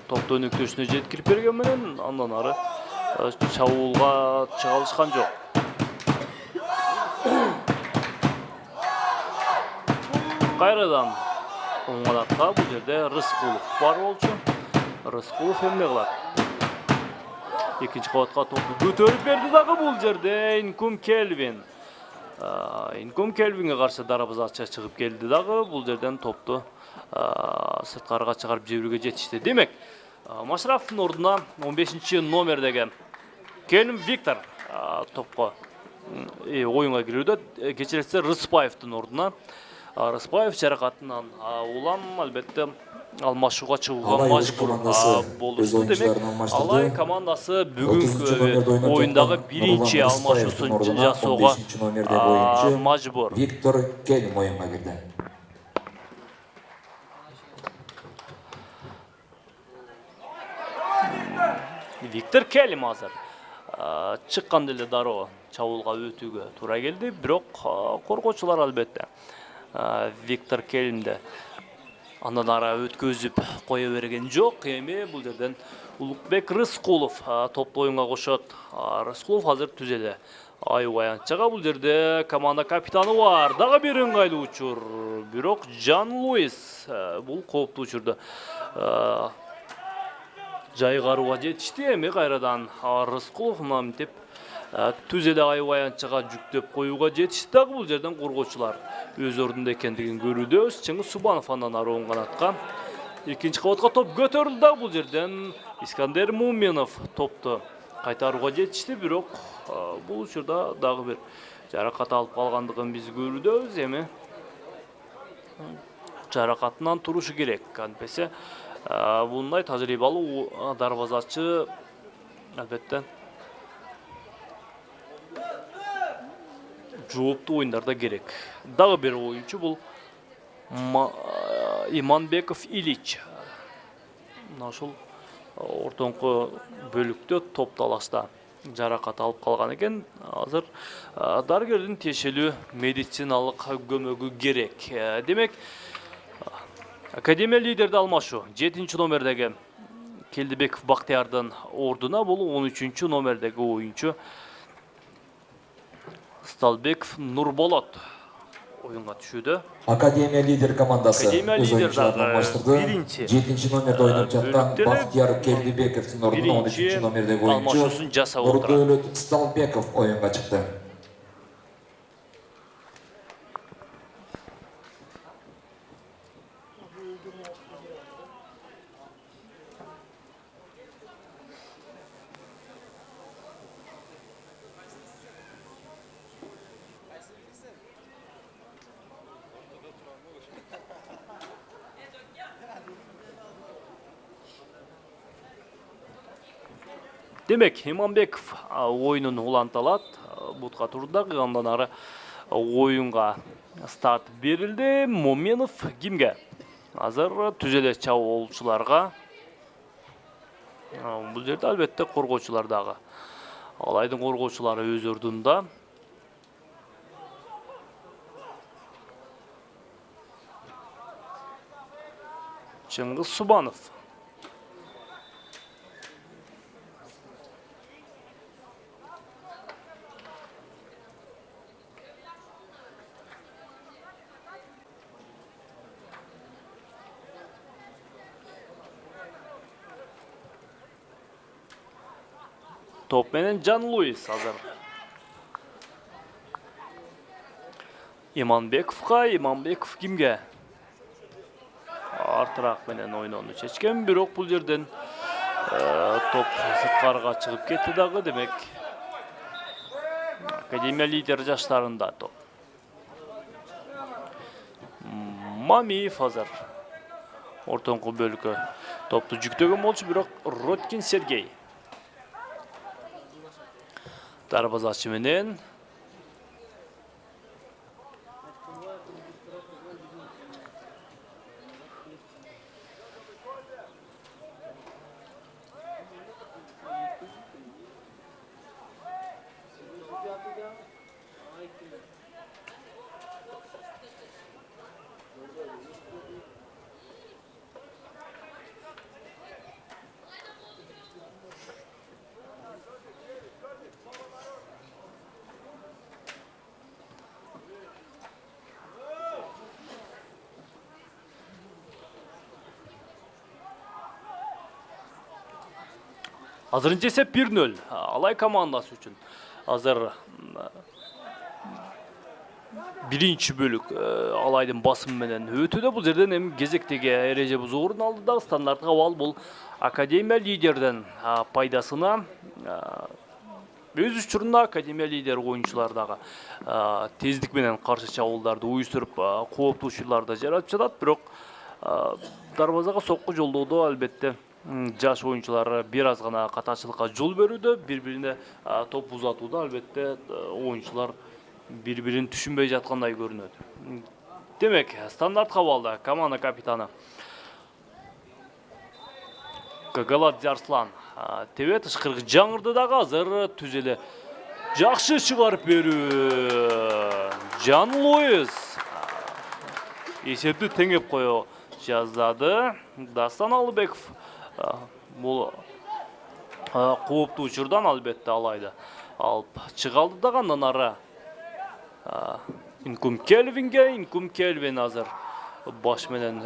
Speaker 1: топту өнөктөшүнө жеткирип берген менен андан ары чабуулга чыга алышкан жок. Кайрадан оң канатка бул жерде Рыскулов бар болчу. Рыскулов эмне кылат? Экинчи кабатка топту көтөрүп берди дагы. Бул жерде Инкум Келвин. Инкум Келвинге каршы дарбазачы чыгып келди дагы. Бул жерден топту сырткарга чыгарып жиберүүгө жетишти. Демек, Машараповдун ордуна 15-номердеги Келим Виктор топко ойынға кирүүдө кечиресе Рыспаевдин ордуна. Рыспаев жаракатынан улам албетте алмашууга чыгууга мажбур болушту. Демек, Алай командасы бүгүнкү оюндагы биринчи алмашуусун жасоого мажбур.
Speaker 2: Виктор Келим оюнга кирди.
Speaker 1: Виктор Келим азыр чыккан деле дароо чабуулга өтүүгө туура келди, бирок коргоочулар албетте Виктор Келимди андан ара өткөзүп кое берген жок. Эми бул жерден Улукбек Рыскулов топту оюнга кошот. Рыскулов азыр түзеле аябаянчага. Бул жерде команда капитаны бар. Дагы бир ыңгайлуу учур. Бирок Жан Луис бул кооптуу учурду жайгарууга жетишти. Эми кайрадан Рыскулов мынтип түзеле аябаянчага жүктөп коюуга жетишти. Дагы бул жерден коргоочулар өз ордунда экендигин көрүүдөбүз. Чыңгыз Субанов андан ары оң канатка. Экинчи кабатка топ көтөрүлдү. Дагы бул жерден Искандер Муминов топту кайтарууга жетишти. Бирок бул учурда дагы бир жаракат алып калгандыгын биз көрүүдөбүз. Эми жаракатынан турушу керек. Антпесе bunday tajribali darvozachı albatta жоопtu oyunlarda gerek. Dagı bir oyuncu bul İmanbekov İliç. Naşul ortoңку bölükte top talasta жаракат алып калган экен. Азыр дарыгердин тиешелүү медициналык көмөгү керек. Демек, Академия лидерди алмашуу 7 номердеги Келдибеков Бактиярдын ордуна бул 13 номердеги оюнчу Сталбеков Нурболот оюнга түшүүдө.
Speaker 2: Академия лидер командасы өз оюнчуларын алмаштырды. 7 номерде ойноп жаткан Бактияр Келдибековдун ордуна 13 номердеги оюнчу Нурдөлөт Сталбеков оюнга чыкты.
Speaker 1: Demek, İmanbekov oyunun уланталат, бутка турдагы андан ары оюнга старт берилди. Моминов кимге? Азыр түзеле чабуулчуларга. Бул жерде албетте коргоочулар дагы. Алайдын коргоочулары өз ордунда. Чыңгыз Субанов. Top menen Can Luis hazır. İmanbekov kimge? Artırak menen oyunu çeçken, bирок bul жерден top sırtkarga çıkıp ketти dagы, demek Akademiya lider жаштарында top. Мамиев hazır. Ortoңку bölükө toptu жүктөгөн болчу, бирок Роткин Сергей. Darvozachı menen Азырынча эсеп 1-0 Алай командасы үчүн. Азыр биринчи бөлүк Алайдын басым менен өтүүдө. Бул жерден эми кезектеги эреже бузуу орун алды. Дагы стандарттык абал бул Академия лидерден пайдасына Өз учурунда академия лидер оюнчулар дагы тездик менен каршы чабуулдарды уюштуруп, кооптуу учурларды жаратып жатат, бирок дарбазага сокку жолдоодо албетте жаш оюнчулар бир аз гана катачылыкка жол берүүдө, бири-бирине топ узатууда албетте оюнчулар бири-бирин түшүнбөй жаткандай көрүнөт. Демек, стандарт кабалды команда капитаны Гагаладзе Арслан тебе тышкыркы жаңырды дагы азыр түз эле жакшы чыгарып берүү. Жан Луис эсепти теңеп кое жаздады. Дастан Алыбеков бул кооптуу учурдан албетте алайды алып чыгалды дагы, андан ары Инкум Келвин азыр баш менен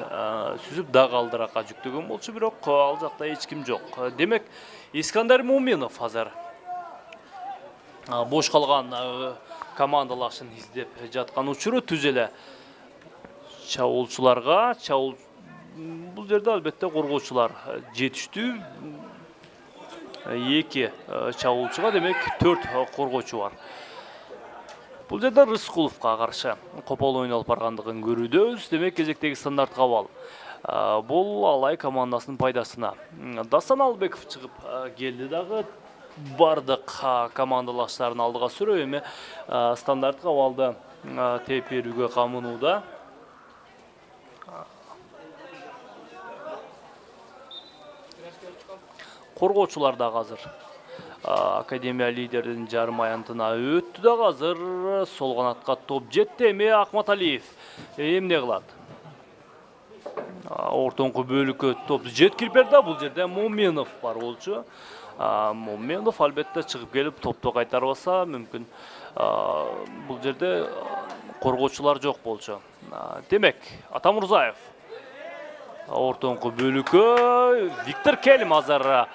Speaker 1: сүзүп дагы алдыракка жүктөгөн болчу, бирок ал жакта эч ким жок. Демек, Искандер Муминов азыр бош калган командалашын издеп жаткан учуру түз эле чабуулчуларга, бул жерде албетте коргоочулар жетиштүү. 2 чабуулчуга, демек 4 коргоочу бар. Бул жерде Рыскуловго каршы копол ойун алып баргандыгын көрүүдөбүз. Демек, кезектеги стандарт кабал бул Алай командасынын пайдасына. Дастан Албеков чыгып келди дагы, бардык командалаштарын алдыга сүрөп, эми стандарт кабалды теп берүүгө камынууда. Коргоочулар дагы азыр академия лидердин жарым аянтына өттү дагы, азыр сол канатка топ жетти. Эми Акматалиев эмне кылат? Ортоңку бөлүккө топту жеткирип берди. Бул жерде Моминов бар болчу. Моминов албетте чыгып келип топту кайтарбаса мүмкүн. Бул жерде коргоочулар жок болчу. Демек, Атамурзаев ортоңку бөлүккө Виктор Келим азыр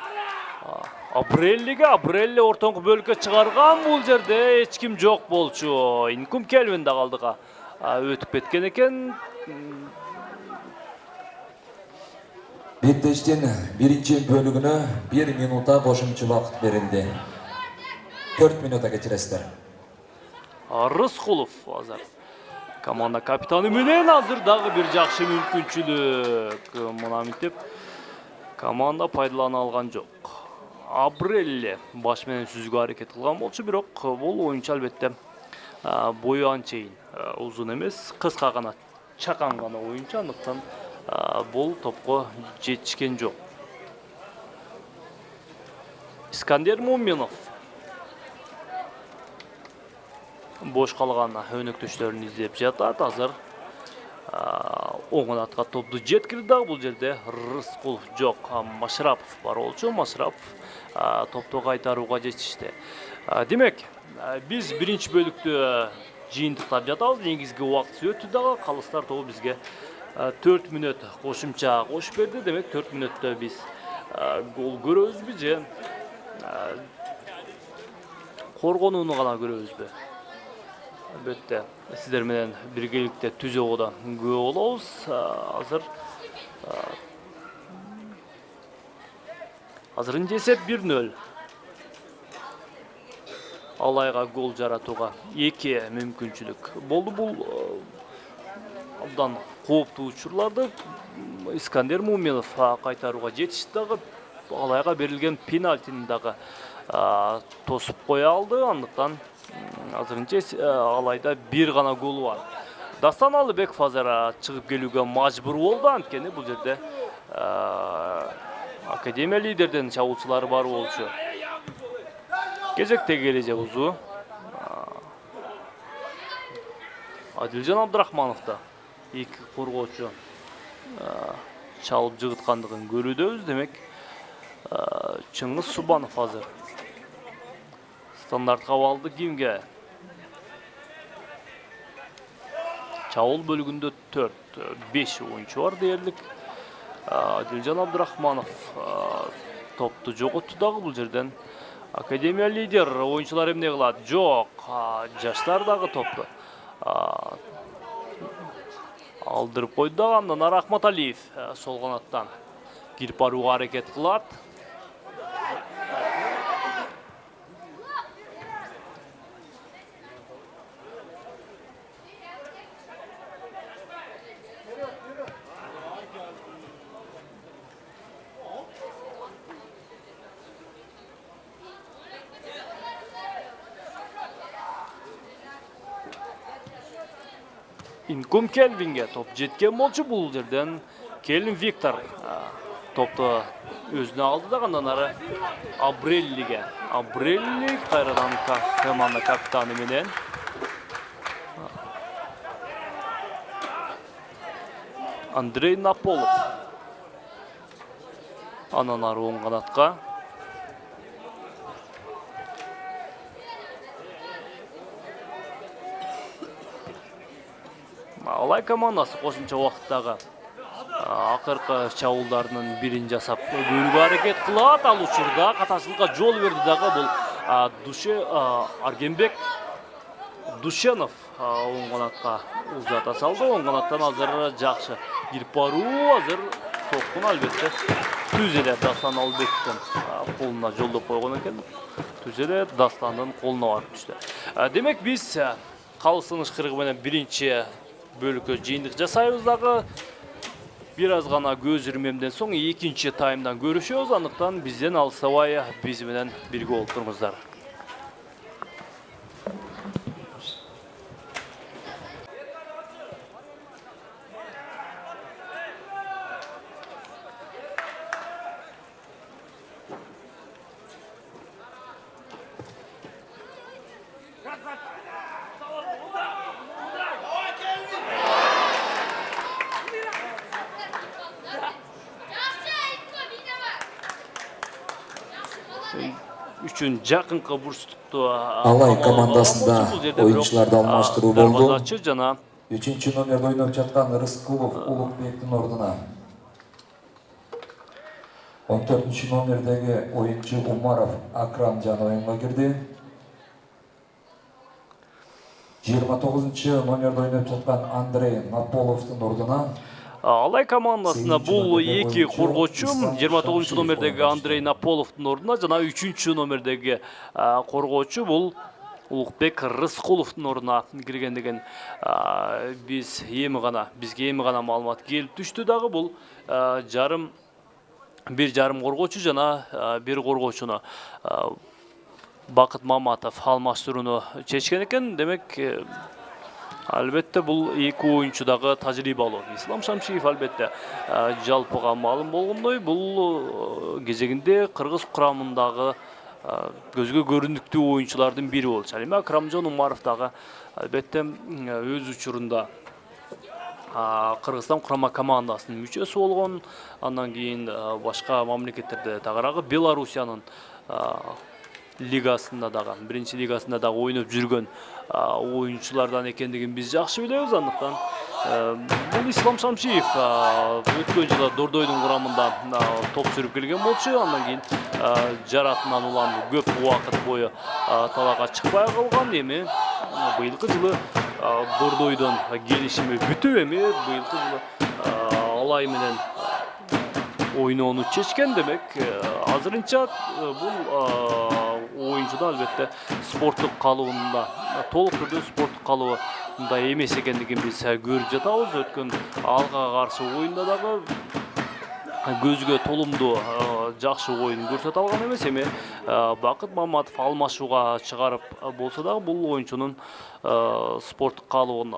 Speaker 1: Абрелли ортоңку бөлүккө чыгарган. Бул жерде эч ким жок болчу. Инкум Келвин да алдыга өтүп кеткен экен.
Speaker 2: Беттештин биринчи бөлүгүнө 1 минута кошумча убакыт берилди. 4 минута кечиресиздер.
Speaker 1: Рыскулов азыр команда капитаны менен азыр дагы бир жакшы мүмкүнчүлүк. Мына мынтип команда пайдалана алган жок. Абрелли баш менен сүзүүгө аракет кылган болчу, бирок бул оюнчу албетте бою анчейин узун эмес, кыска гана чакан гана оюнчу, андыктан бул топко жетишкен жок. Искандер Муминов бош калган өнөктөштөрүн издеп жатат. Азыр оң канатка топту жеткирди дагы. Бул жерде Рыскулов жок, Машрапов бар болчу. Машрапов топту кайтарууга жетишти. Демек, биз биринчи бөлүктү жыйынтыктап жатабыз. Негизги убакыт өттү дагы. Калыстар тобу бизге 4 мүнөт кошумча кошуп берди. Демек, 4 мүнөттө биз гол көрөбүзбү же коргонууну гана көрөбүзбү? Албетте, сиздер менен биргеликте түзөөгө күбө болобуз. Азырынча эсеп 1-0. Алайга гол жаратууга 2 мүмкүнчүлүк болду. Бул абдан кооптуу учурларды Искандер Муминов кайтарууга жетишти дагы. Алайга берилген пенальтини дагы тосуп кое алды. Андыктан азырынча Алайда бир гана голу бар. Дастан Алыбеков азыр чыгып келүүгө мажбур болду. Анткени бул жерде академия лидерден чабуулчулары бар болчу. Кезектеги эреже бузуу Адилжан Абдрахмановда 2 коргоочу чалып жыгыткандыгын көрүүдөбүз. Демек, Чыңгыз Субанов азыр стандарт кабалды кимге? Чабуул бөлүгүндө 4-5 оюнчу бар дээрлик. Адилжан Абдрахманов топту жоготту дагы. Бул жерден академия лидер оюнчулар эмне кылат? Жок, жаштар дагы топту алдырып койду дагы. Андан ары Акматалиев сол канаттан кирип барууга аракет кылат. Инкум Келвинге топ жеткен болчу. Бул жерден Келвин Виктор топты өзүнө алды да андан ары Абреллиге. Абрелли кайрадан команда капитаны менен Андрей Наполов. Анан ары оң канатка Алай командасы кошумча убакыттагы акыркы чабуулдарынын бирин жасап көбүргө аракет кылат. Ал учурда катачылыкка жол берди дагы бул Аргенбек Душенов оң канатка узата салды. Оң канаттан азыр жакшы кирип баруу, азыр топун албетте түз эле Даслан Албектин колуна жолдоп койгон экен. Түз эле Дасландын колуна барып түштү. Демек биз калысыныш кыргы менен биринчи бөлүккө жыйындык жасайбыз дагы. Бир аз гана көз ирмемден соң экинчи таймдан көрүшөбүз. Андыктан бизден алыстабай биз менен бирге болуп туруңуздар. Үчүн жакынкы бурчтукту
Speaker 2: Алай командасында оюнчуларды алмаштыруу болду.
Speaker 1: Жана
Speaker 2: 3-номерде ойноп жаткан Рыскулов Улукбектин ордуна 14-номердеги оюнчу Умаров Акрамжан оюнга кирди. 29-номерде ойноп жаткан Андрей Наполовдун ордуна
Speaker 1: Алай командасында бул эки коргоочу 29 номердеги Андрей Наполовдун ордуна жана 3-номердеги коргоочу бул Улукбек Рыскуловдун ордуна кирген деген бизге эми гана маалымат келип түштү дагы. Бул бир жарым коргоочу жана бир коргоочуну Бакыт Маматов алмаштырууну чечкен экен. Демек албетте бул эки оюнчу дагы тажрыйбалуу. Ислам Шамшиев албетте жалпыга маалым болгондой бул кезегинде кыргыз курамындагы көзгө көрүндүктүү оюнчулардын бири болчу. Эми Акрамжан Умаров дагы албетте өз учурунда Кыргызстан курама командасынын мүчөсү болгон. Андан кийин башка мамлекеттерде тагыраагы Белоруссиянын лигасында дагы, биринчи лигасында дагы ойноп жүргөн оюнчулардан экендигин биз жакшы билебиз. Андыктан бул Ислам Шамшиев өткөн жылы Дордойдун курамында топ сүрүп келген болчу. Андан кийин жаратынан уланды, көп убакыт бою талаага чыкпай калган. Эми быйылкы жылы Дордойдон келишими бүтүп, эми быйылкы жылы Алай менен ойноону чечкен. Демек азырынча бул оюнчуда албетте спорттук калыбында, толук түрдө спорттук калыбында эмес экендигин биз көрүп жатабыз. Өткөн Алга каршы оюнда дагы көзгө толумдуу жакшы оюн көрсөтө алган эмес. Эми Бакыт Маматов алмашууга чыгарып болсо дагы бул оюнчунун спорттук калыбын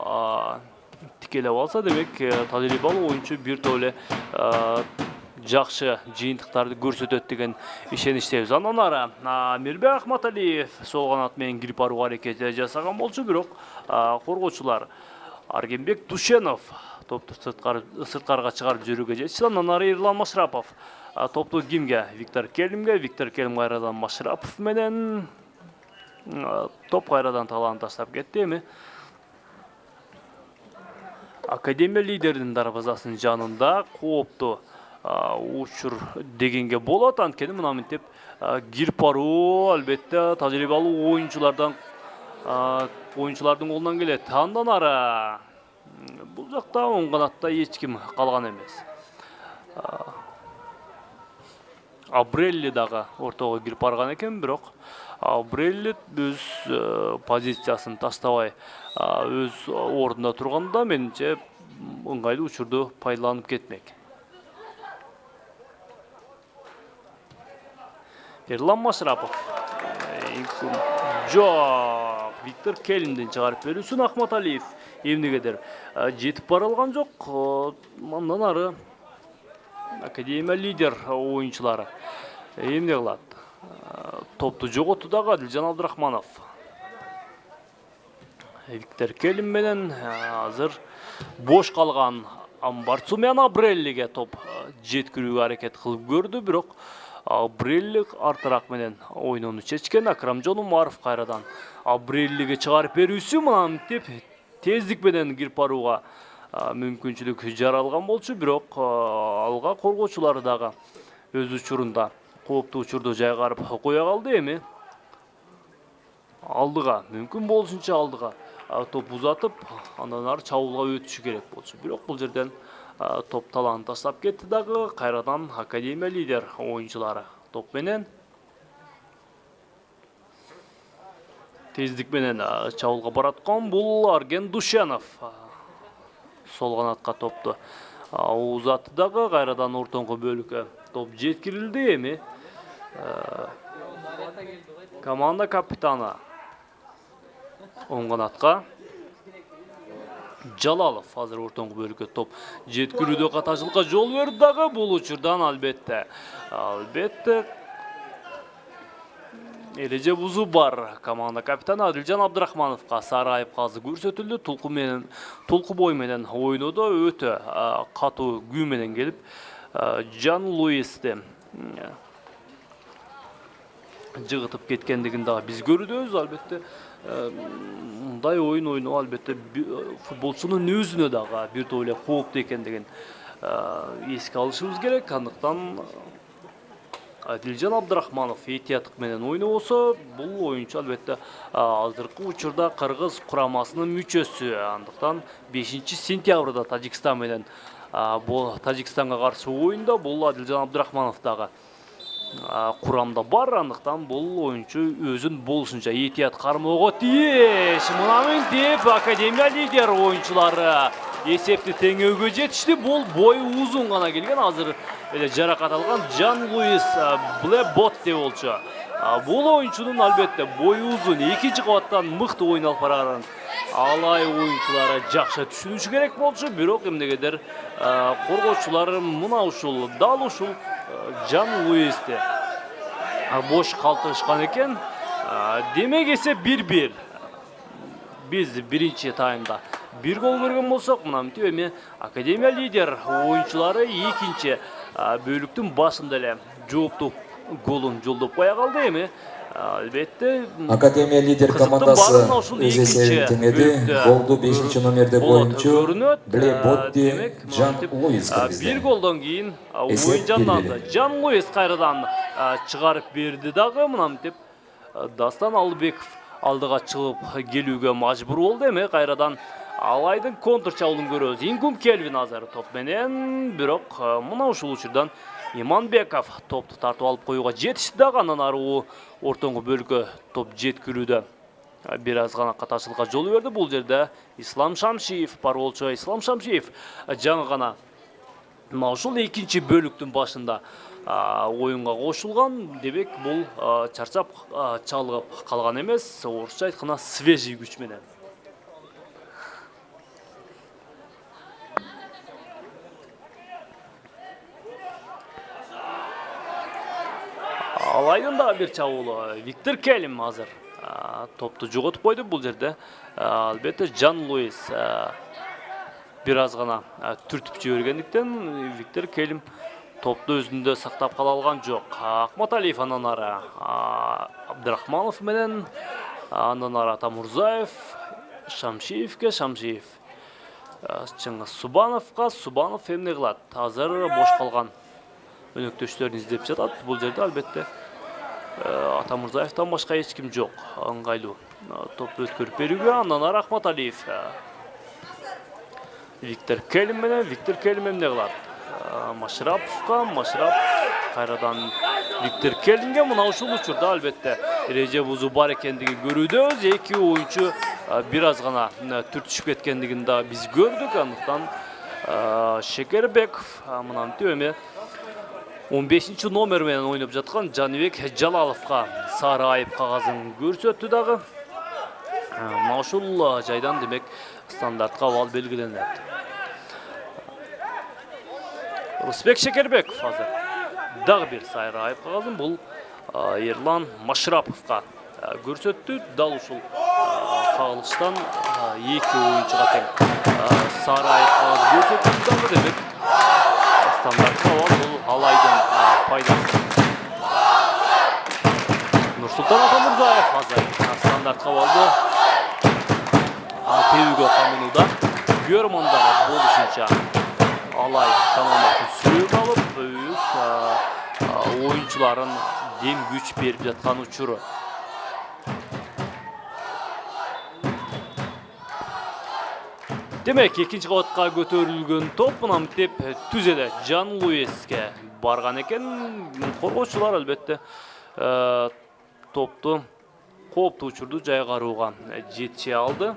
Speaker 1: тикелеп алса, демек тажрыйбалуу оюнчу бир топ эле жакшы жыйынтыктарды көрсөтөт деген ишеничтебиз. Андан ары Мирбек Ахматалиев сол канат менен кирип барууга аракет жасаган болчу, бирок коргоочулар Аргенбек Душенов топту сырткарыга чыгарып жиберүүгө жетишти. Андан ары Эрлан Машрапов топту кимге? Виктор Келимге. Виктор Келим кайрадан Машрапов менен топ кайрадан талааны таштап кетти. Эми Академия лидеринин дарбазасынын жанында кооптуу учур дегенге болот. Анткени мына мынтип кирип баруу албетте тажрыйбалуу оюнчулардын колунан келет. Андан ары бул жакта оң канатта эч ким калган эмес. Абрелли дагы ортого кирип барган экен, бирок Абрелли өз позициясын таштабай өз ордунда турганда менимче ыңгайлуу учурду пайдаланып кетмек. Эрлан Машрапов жок, Виктор Келимден чыгарып берүүсүн Акматалиев эмнегедир жетип бара алган жок. Андан ары Академия лидер оюнчулары эмне кылат? Топту жоготу дагы Адилжан Абдрахманов. Виктор Келим менен азыр бош калган Амбарцумян Абреллиге топ жеткирүүгө аракет кылып көрдү, бирок Абрелли артыраак менен ойноону чечкен. Акрамжон Умаров кайрадан Абреллиге чыгарып берүүсү мынтип тездик менен кирип барууга мүмкүнчүлүк жаралган болчу, бирок алга коргоочулары дагы өз учурунда кооптуу учурду жайгарып кое калды. Эми алдыга мүмкүн болушунча алдыга топ узатып, андан ары чабуулга өтүшү керек болчу. Бирок бул жерден топ таланын таштап кетти дагы. Кайрадан Академия лидер оюнчулары топ менен тездик менен чабуулга бараткан. Бул Арген Душанов сол канатка топту узатты дагы. Кайрадан ортоңку бөлүккө топ жеткирилди. Эми команда капитаны оң канатка Жалалов азыр ортоңку бөлүккө топ жеткирүүдө катачылыкка жол берди дагы. Бул учурдан албетте эреже бузуу бар. Команда капитаны Адилжан Абдрахмановго сары айыпкасы көрсөтүлдү. Тулку бой менен ойнодо өтө катуу күү менен келип Жан Луисти жыгытып кеткендигин дагы биз көрүбүз. Албетте мындай ойын ойноо албетте футболчунун өзүнө дагы бир топ эле кооптуу экендигин эске алышыбыз керек. Андыктан Адилжан Абдрахманов этияттык менен ойнобосо, бул оюнчу албетте азыркы учурда Кыргыз курамасынын мүчөсү. Андыктан 5-сентябрда Тажикстан менен Тажикстанга каршы оюнда бул Адилжан Абдрахманов дагы курамда бар. Андыктан бул оюнчу өзүн болушунча этият кармоого тийиш. Мына деп Академия лидер оюнчулары эсепти теңөөгө жетишти. Бул бою узун гана келген, азыр эле жаракат алган Жан Луис Блэбот деп болчу. Бул оюнчунун албетте бою узун, экинчи кабаттан мыкты ойун алып барган алай оюнчулары жакшы түшүнүшү керек болчу. Бирок эмнегедир коргоочулар мына ушул дал ушул Жан Луисти бош калтырышкан экен. Демек эсеп 1-1. Биз биринчи таймда 1 гол көргөн болсок, мынантип эми Академия лидер оюнчулары экинчи бөлүктүн башында эле жооптуу голун жолдоп кое калды. Эми албетте
Speaker 2: Академия лидер командасы өз эсебин теңеди. Голду 5-номерде боюнчу Блэботти Жан Луис киргизди.
Speaker 1: 1 голдон кийин оюн жанданды. Жан Луис кайрадан чыгарып берди дагы. Мынантип Дастан Албеков алдыга чыгып келүүгө мажбур болду. Эми кайрадан алайдын контр чабуулун көрөбүз. Ингум Келвин азыр топ менен, бирок мына ушул учурдан Иманбеков топту тартып алып коюуга жетишти дагы. Андан ары ортоңку бөлүккө топ жеткирүүдө бир аз гана катачылыкка жол берди. Бул жерде Ислам Шамшиев бар болчу. Ислам Шамшиев жаңы гана мына ушул экинчи бөлүктүн башында оюнга кошулган. Демек бул чарчап чалгып калган эмес, орусча айтканда свежий күч менен. Алайдын дагы бир чабуулу Виктор Келим азыр топту жоготуп койду. Бул жерде албетте Жан Луис бир аз гана түртүп жибергендиктен Виктор Келим топту өзүндө сактап кала алган жок. Акматалиев андан ары Абдрахманов менен, андан ары Атамурзаев, Шамшиевке, Шамшиев Субанов эмне кылат? Азыр бош калган өнөктөштөрүн издеп жатат. Бул жерде албетте Атамурзаевден башка эч ким жок. Ыңгайлуу топту өткөрүп берүүгө. Андан ары Акматалиев Виктор Келим менен. Виктор Келим эмне кылат? Машрапов кайрадан Виктор Келимге. Мына ушул учурда албетте эреже бузуу бар экендигин көрүүдөбүз. Эки оюнчу бир аз гана түртүшүп кеткендигин да биз көрдүк. Андыктан Шекербеков мынантип эми 15-номер менен ойноп жаткан Жаныбек Жалаловго сары айып кагазын көрсөттү дагы. Мына ушул жайдан демек стандартка абал белгиленет. Русбек Шекербеков азыр дагы бир сайрайып калды. Бул Ерлан Машраповга көрсөттү. Дал ушул кагылыштан эки оюнчуга тең сайрайып калды. Көрсөттү дагы демек стандартка абал бул Алайдын пайдасы. Нурсултан Атамырзаев азыр стандартка абалды тебүүгө камынууда. Көрмандар болушунча Алай командасы сүйүп алып, өз оюнчуларын дем күч берип жаткан учуру. Демек, экинчи кабатка көтөрүлгөн топ мына деп түзеле Жан Луиске барган экен. Коргоочулар албетте топту кооптуу учурду жайгарууга жетише алды.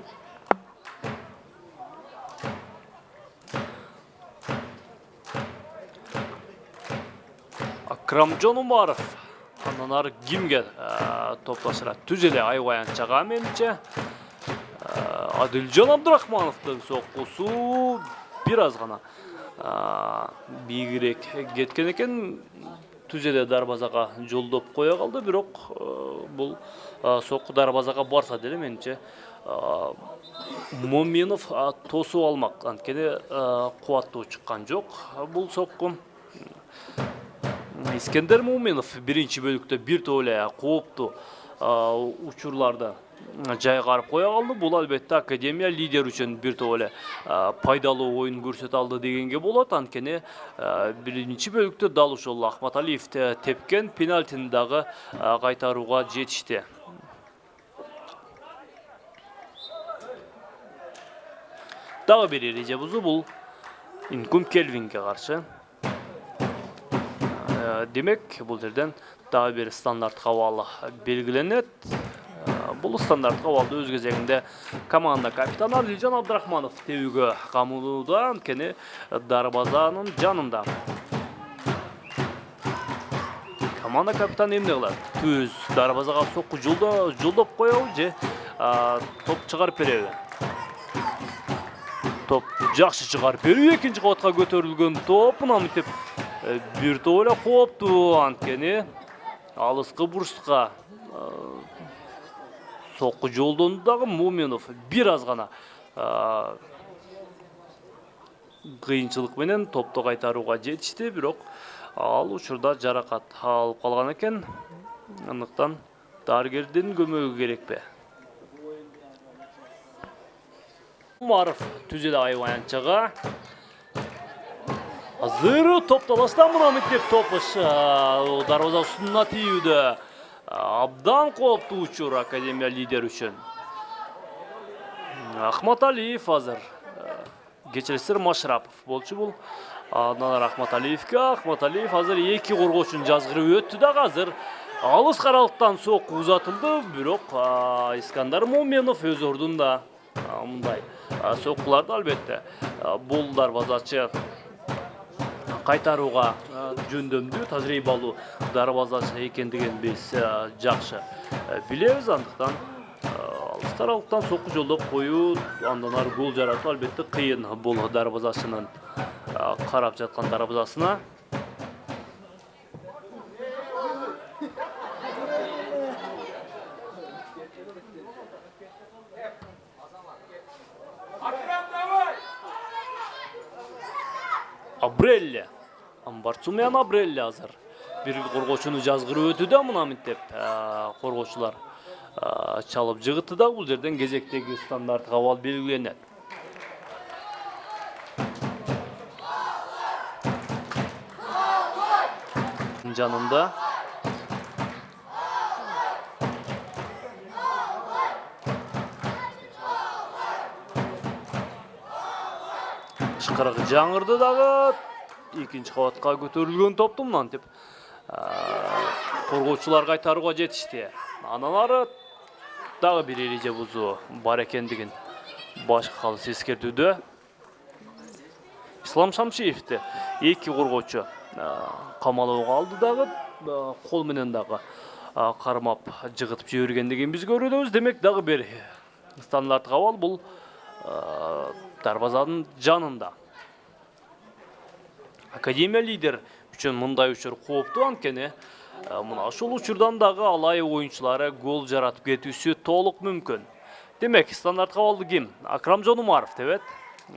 Speaker 1: Акрамжон Умаров андан ары кимге топташыра түзеле аябаянчага менимче Адилжан Абдурахмановдун соккусу бир аз гана бийигирээк кеткен экен. Түзеле дарбазага жолдоп кое калды, бирок бул сокку дарбазага барса деле менимче Моминов тосуп алмак, анткени кубаттуу чыккан жок бул сокку. Искендер Моминов биринчи бөлүктө бир топ эле кооптуу учурларды жайгарып кое калды. Бул албетте Академия лидер үчүн бир топ эле пайдалуу оюн көрсөтө алды дегенге болот. Анткени биринчи бөлүктө дал ушул Ахматалиев тепкен пенальтини дагы кайтарууга жетишти. Дагы бир эреже бузуу бул Инкум Келвинге каршы. Демек, бул жерден дагы бир стандартка абал белгиленет. Бул стандартка абалды өз кезегинде команда капитаны Адилжан Абдурахманов тебүүгө камылууда, анткени дарбазанын жанында. Команда капитаны эмне кылат? Түз дарбазага сокку жолдоп коебу же топ чыгарып береби? Топ жакшы чыгарып берүү. Экинчи кабатка көтөрүлгөн топ мына деп бир топ эле кооптуу, анткени алыскы бурчка сокку жолдонду дагы. Моминов бир аз гана кыйынчылык менен топту кайтарууга жетишти, бирок ал учурда жаракат алып калган экен. Андыктан дарыгердин көмөгү керекпи? Умаров түзеле аябаянчага азыр топ талаштан мына деп топуш дарбаза устуна тийүүдө. Абдан кооптуу учур Академия лидер үчүн. Ахматалиев азыр кечиресиздер Машрапов болчу бул. Андан Ахматалиев азыр эки коргоочун жазгырып өттү дагы. Азыр алыс каралыктан сокку узатылды, бирок Искандар Моминов өз ордунда. Мындай соккуларды албетте бул дарбазачы кайтарууга жөндөмдүү, тажрыйбалуу дарбазачы экендигин биз жакшы билебиз. Андыктан алыс таралыктан сокку жолдоп коюу, андан ары гол жаратуу албетте кыйын бул дарбазачынын карап жаткан дарбазасына. Абрелли Барцумян Абрелли азыр бир коргоочуну жазгырып өтү да, мына деп коргоочулар чалып жыгытты да. Бул жерден кезектеги стандартка абал белгиленет. Жанында ышкырык жаңырды дагы. Экинчи кабатка көтөрүлгөн топту мына деп коргоочулар кайтарууга жетишти. Андан ары дагы бир эреже бузуу бар экендигин башкы калыс эскертүүдө. Ислам Шамшиевди эки коргоочу камалууга алды дагы, кол менен дагы кармап жыгытып жибергендигин биз көрүбүз. Демек дагы бир стандарт кабал бул дарбазанын жанында. Академия лидер үчүн мындай учур кооптуу, анткени мына ушул учурдан дагы алай оюнчулары гол жаратып кетүүсү толук мүмкүн. Демек, стандарт кабалды ким? Акрамжон Умаров дебет.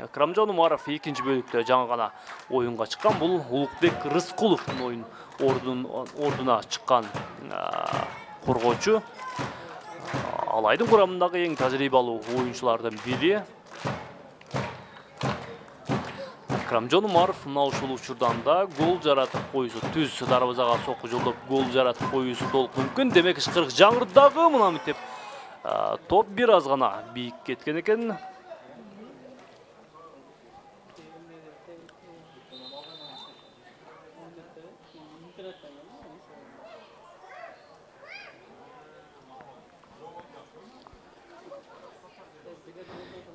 Speaker 1: Акрамжон Умаров экинчи бөлүктө жаңы гана оюнга чыккан. Бул Улукбек Рыскуловдун оюн ордуна чыккан коргоочу. Алайдын курамындагы эң тажрыйбалуу оюнчулардын бири. Акрамжон Умаров мына ушул учурдан да гол жаратып коюусу, түз дарбазага сокку жолдоп гол жаратып коюусу толук мүмкүн. Демек, ышкырык жаңырдагы мына мектеп топ бир аз гана бийик кеткен экен.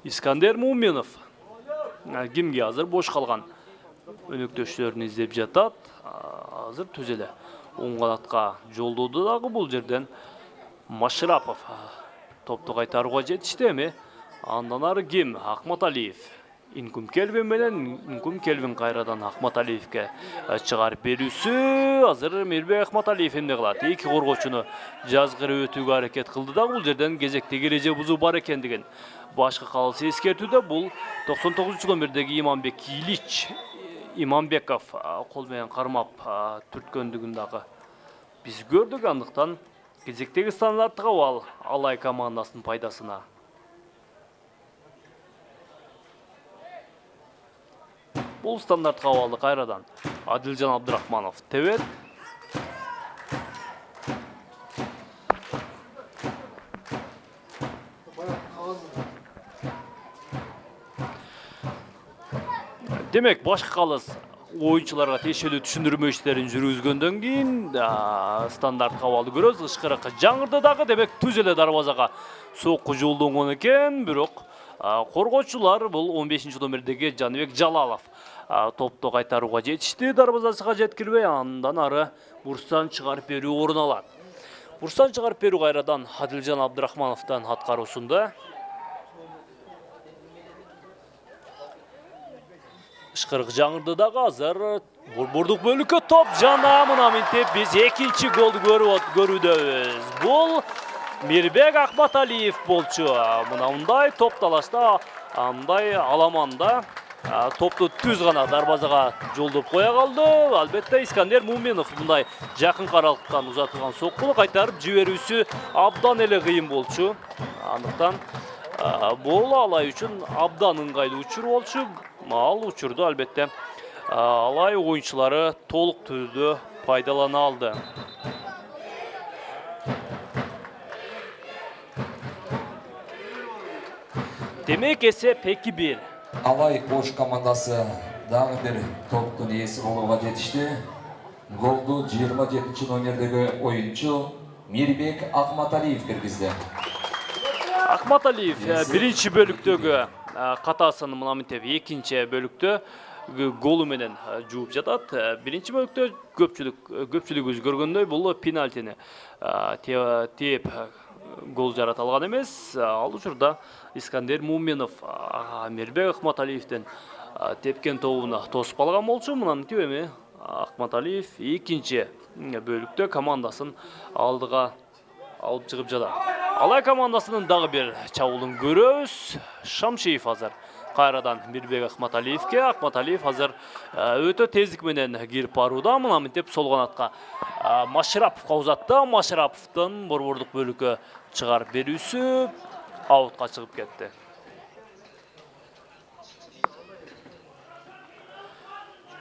Speaker 1: Искандер Муминов кимге азыр бош калган өнөктөштөрүн издеп жатат. Азыр түз эле оң канатка жолдоду дагы бул жерден Машрапов топту кайтарууга жетишти. Эми андан ары ким? Акматалиев. Инкум Келвин менен Инкум Келвин кайрадан Акматалиевке чыгарып берүүсү. Азыр Мирбек Акматалиев эмне кылат? Эки коргоочуну жазгырып өтүүгө аракет кылды да бул жерден кезектеги эреже бузуу бар экендигин башкы калысы эскертүүдө. Бул 99 номердеги Иманбек Илич Иманбеков кол менен кармап түрткөндүгүн дагы биз көрдүк. Андыктан кезектеги стандарт кабал алай командасынын пайдасына. Бул стандарт кабалды кайрадан Адилжан Абдрахманов тебет. Демек, башкы калыс оюнчуларга тиешелүү түшүндүрмө иштерин жүргүзгөндөн кийин стандарт кабалды көрөбүз. Ышкырык жаңырды дагы. Демек, түз эле дарбазага сокку жолдонгон экен. Бирок коргоочулар бул 15 номердеги Жаныбек Жалалов топту кайтарууга жетишти. Дарбазасына жеткирбей, андан ары бурстан чыгарып берүү орун алат. Бурстан чыгарып берүү кайрадан Адилжан Абдрахмановдун аткаруусунда. Ышкырык жаңырды дагы. Азыр борбордук бөлүккө топ жана мына мынтип биз экинчи голду көрүүдөбүз. Бул Мирбек Акматалиев болчу. Мындай топ талашта, андай аламанда топту түз гана дарбазага жолдоп коя калды. Албетте, Искандер Муминов мындай жакын каралыктан узатылган соккуну кайтарып жиберүүсү абдан эле кыйын болчу. Андыктан бул алай үчүн абдан ыңгайлуу учур болчу. Ал учурду албетте алай оюнчулары толук түрдө пайдалана алды. Демек, эсеп 2-1.
Speaker 2: Алай Ош командасы дагы бир топтун ээси болууга жетишти. Голду 27 номердеги оюнчу Мирбек Акматалиев киргизди.
Speaker 1: Акматалиев биринчи бөлүктөгү катасын мына мынтип экинчи бөлүктө голу менен жууп жатат. Биринчи бөлүктө көпчүлүгүбүз көргөндөй бул пенальтини тээп гол жарата алган эмес. Ал учурда Искандер Муминов Мирбек Акматалиевден тепкен тобуна тосуп алган болчу. Мына мынтип эми Акматалиев экинчи бөлүктө командасын алдыга алып чыгып жатат. Алай командасынын дагы бир чабуулун көрөбүз. Шамшиев азыр кайрадан Мирбек Акматалиевке. Акматалиев азыр өтө тездик менен кирип барууда. Мына мынтип сол канатка Машраповго узатты. Машраповдун борбордук бөлүккө чыгарып берүүсү аутка чыгып кетти.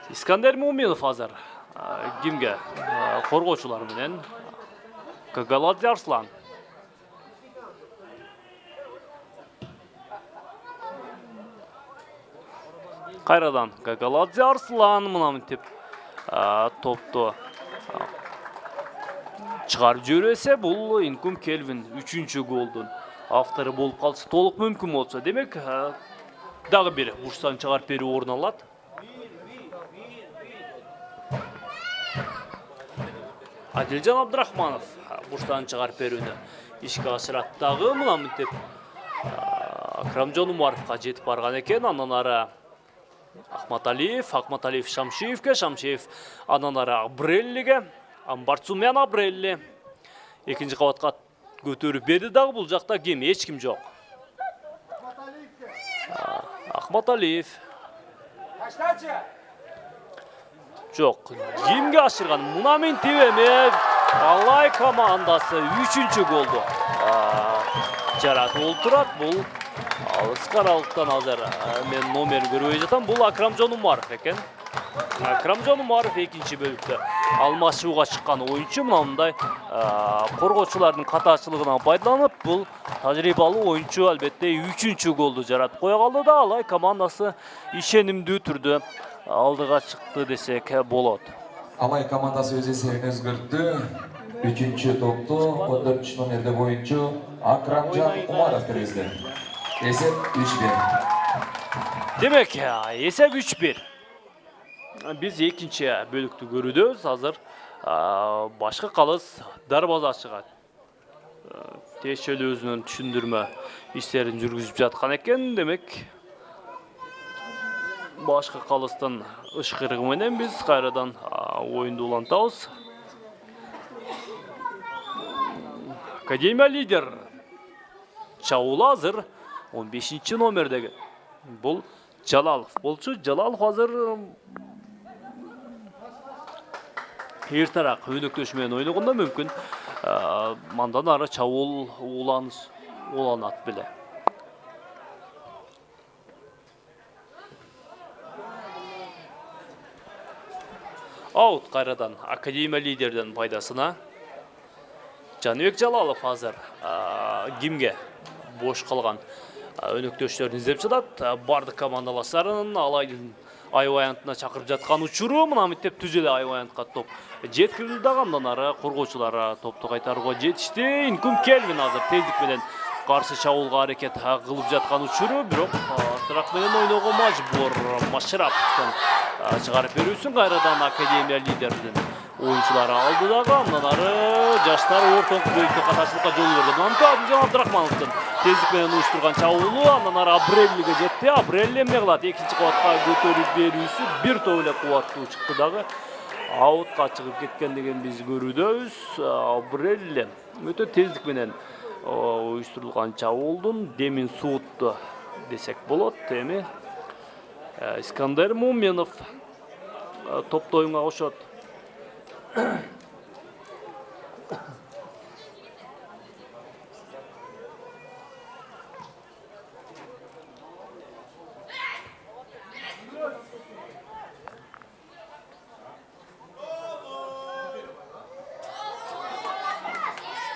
Speaker 1: Искандер Муминов азыр кимге? Коргоочулар менен Гагаладзе Арслан. Кайрадан Гагаладзе Арслан мына мынтип топту чыгарып жиберсе, бул Инкум Келвин 3-чү голдун автору болуп калса толук мүмкүн болчу. Демек, дагы бир бурчтан чыгарып берүү орун алат. Адилжан Абдрахманов бурчтан чыгарып берүүнү ишке ашырат дагы. Мына мынтип Акрамжон Умаровқа жетіп барған екен. Андан ары Ахматалиев Шамшиевке, Шамшиев андан ары Абреллиге, Амбарцумян Абрелли. Екінші қабатқа көтеріп берді дағы, бұл жақта кем ешкім жоқ. Ахматалиев. Жоқ, кемге ашырған мұнамен тебеме Алай командасы 3-ші голды. Жарат олтырат, бұл Алысқаралықтан азыр мен номер көріп жатам. Бұл Акрамжон Умаров екен. Акрамжон Умаров екінші бөлікті алмасуға шыққан ойыншы. Мұндай қорғаушылардың қаташылығынан пайдаланып, бұл тәжірибалы ойыншы әлбетте 3-ші голды жарат қоя қалды да, Алай командасы ишенімді түрді алдыға шықты десек болады.
Speaker 2: Алай командасы өз есебін өзгертті. 3-ші топты 14-ші номерде ойыншы Акрамжон Умаров кіргізді. Есеп 3-1.
Speaker 1: Демек, есеп 3-1. Біз екінші бөлікті көрудеміз. Азыр башқа қалыс дарбаза шығады. Тешел өзінің түшіндірме істерін жүргізіп жатқан екен. Демек, башқа қалыстан ұшқырығыменен біз қайрадан ойынды улантауыз. Академия лидер Чаул азыр 15-ші номердегі. Бұл Жалалов. Болчу Жалалов азыр ертарақ өнөктөшімен ойнығында мүмкін. Мандан ары Чаул уланат біле. Аут қайрадан Академия лидерден пайдасына. Жанбек Жалалов азыр кимге бош қалған өнөктөштерін іздеп жатады. Барды командаластарын Алайдың айваянтына шақырып жатқан учуру, мына мектеп түзеле айваянтқа топ жеткізілді дағы. Андан ары қорғаушылар топты қайтаруға жетішті. Инкум Келвин азыр тездікпенен қарсы Чаулға әрекет қылып жатқан учуру, бирок артырақпенен ойнауға мажбур. Машыраповтан шығарып берүүсүн қайрадан Академия лидерден ойыншылары алды дағы. Андан ары жаштар ортоңқы бөлікті қаташылыққа жол берді. Мамты Адилжан Абдрахмановтың тездікпенен ұйыштырған Чаулу. Андан ары Абреллиге жетті. Абрелли эмне кылат? Экинчи кабатка көтөрүп берүүсү бир топ эле кубаттуу чыкты дагы. Аутка чыгып кеткен деген биз көрүүдөбүз. Абрелли өтө тездик менен уюштурулган Чаулдун демин суутtu десек болот. Эми Искандер Муменов топто оюнга кошот.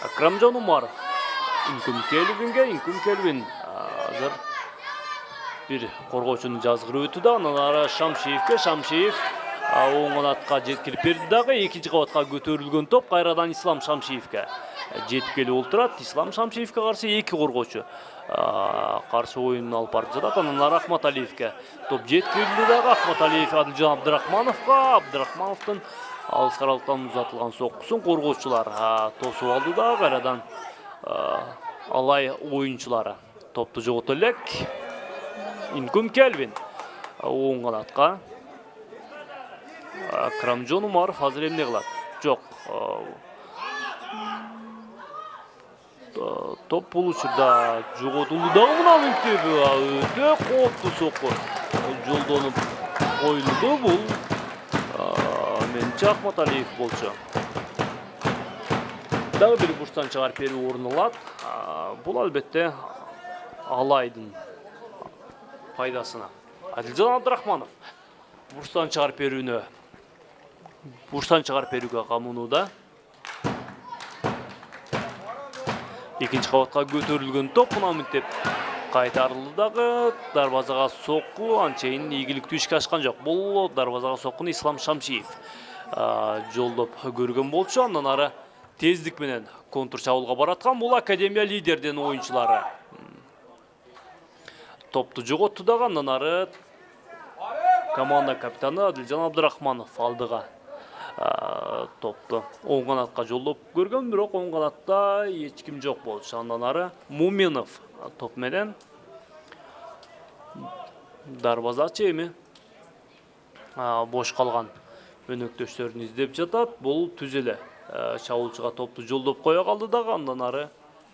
Speaker 1: Акрамжон Умаров Инкум Келвин азыр бир коргоочунун жазгыры өтү да. Анан ары Шамшиев оң атка жеткирип берди дагы. Экинчи кабатка көтөрүлгөн топ кайрадан Ислам Шамшиевке жетип келип олтурат. Ислам Шамшиевке каршы эки коргоочу каршы оюнун алып барып жатат. Анан ары Ахматалиевке топ жеткирилди дагы. Ахматалиев Адилжан Абдрахмановго, Абдрахмановдун алыскаралыктан узатылган соккусун коргоочулар тосуп алды да. Кайрадан Алай оюнчулары топту жогото элек. Инкум Келвин оң канатка. Акрамжон Умаров азыр эмне кылат? Жок. Топ бул учурда жоготулду дагы. Мына мектеби өтө кооптуу сокку жолдонуп коюлду. Бул менче Ахматалиев болчу. Дагы бир бурчтан чыгарып берүү орун алат. Бул албетте Алайдын пайдасына. Адилжан Абдрахманов бурчтан чыгарып берүүгө камынууда. Экинчи кабатка көтөрүлгөн топ мына мектеп кайтарылды дагы. Дарбазага сокку анчейин ийгиликтүү ишке ашкан жок. Бул дарбазага соккуну Ислам Шамшиев жолдоп көргөн болчу. Андан ары тездик менен контур чабуулга бараткан. Бул Академия лидерден оюнчулары топту жоготту дагы. Андан ары команда капитаны Адилжан Абдрахманов алдыга Toptu оң канатка жолдоп көргөн, бирок оң канатта эч ким жок болчу. Андан ары Муминов топ менен дарбазачы эми бош калган өнөктөштөрүн издеп жатат. Бул түз эле чабуулчуга топту жолдоп кое калды дагы. Андан ары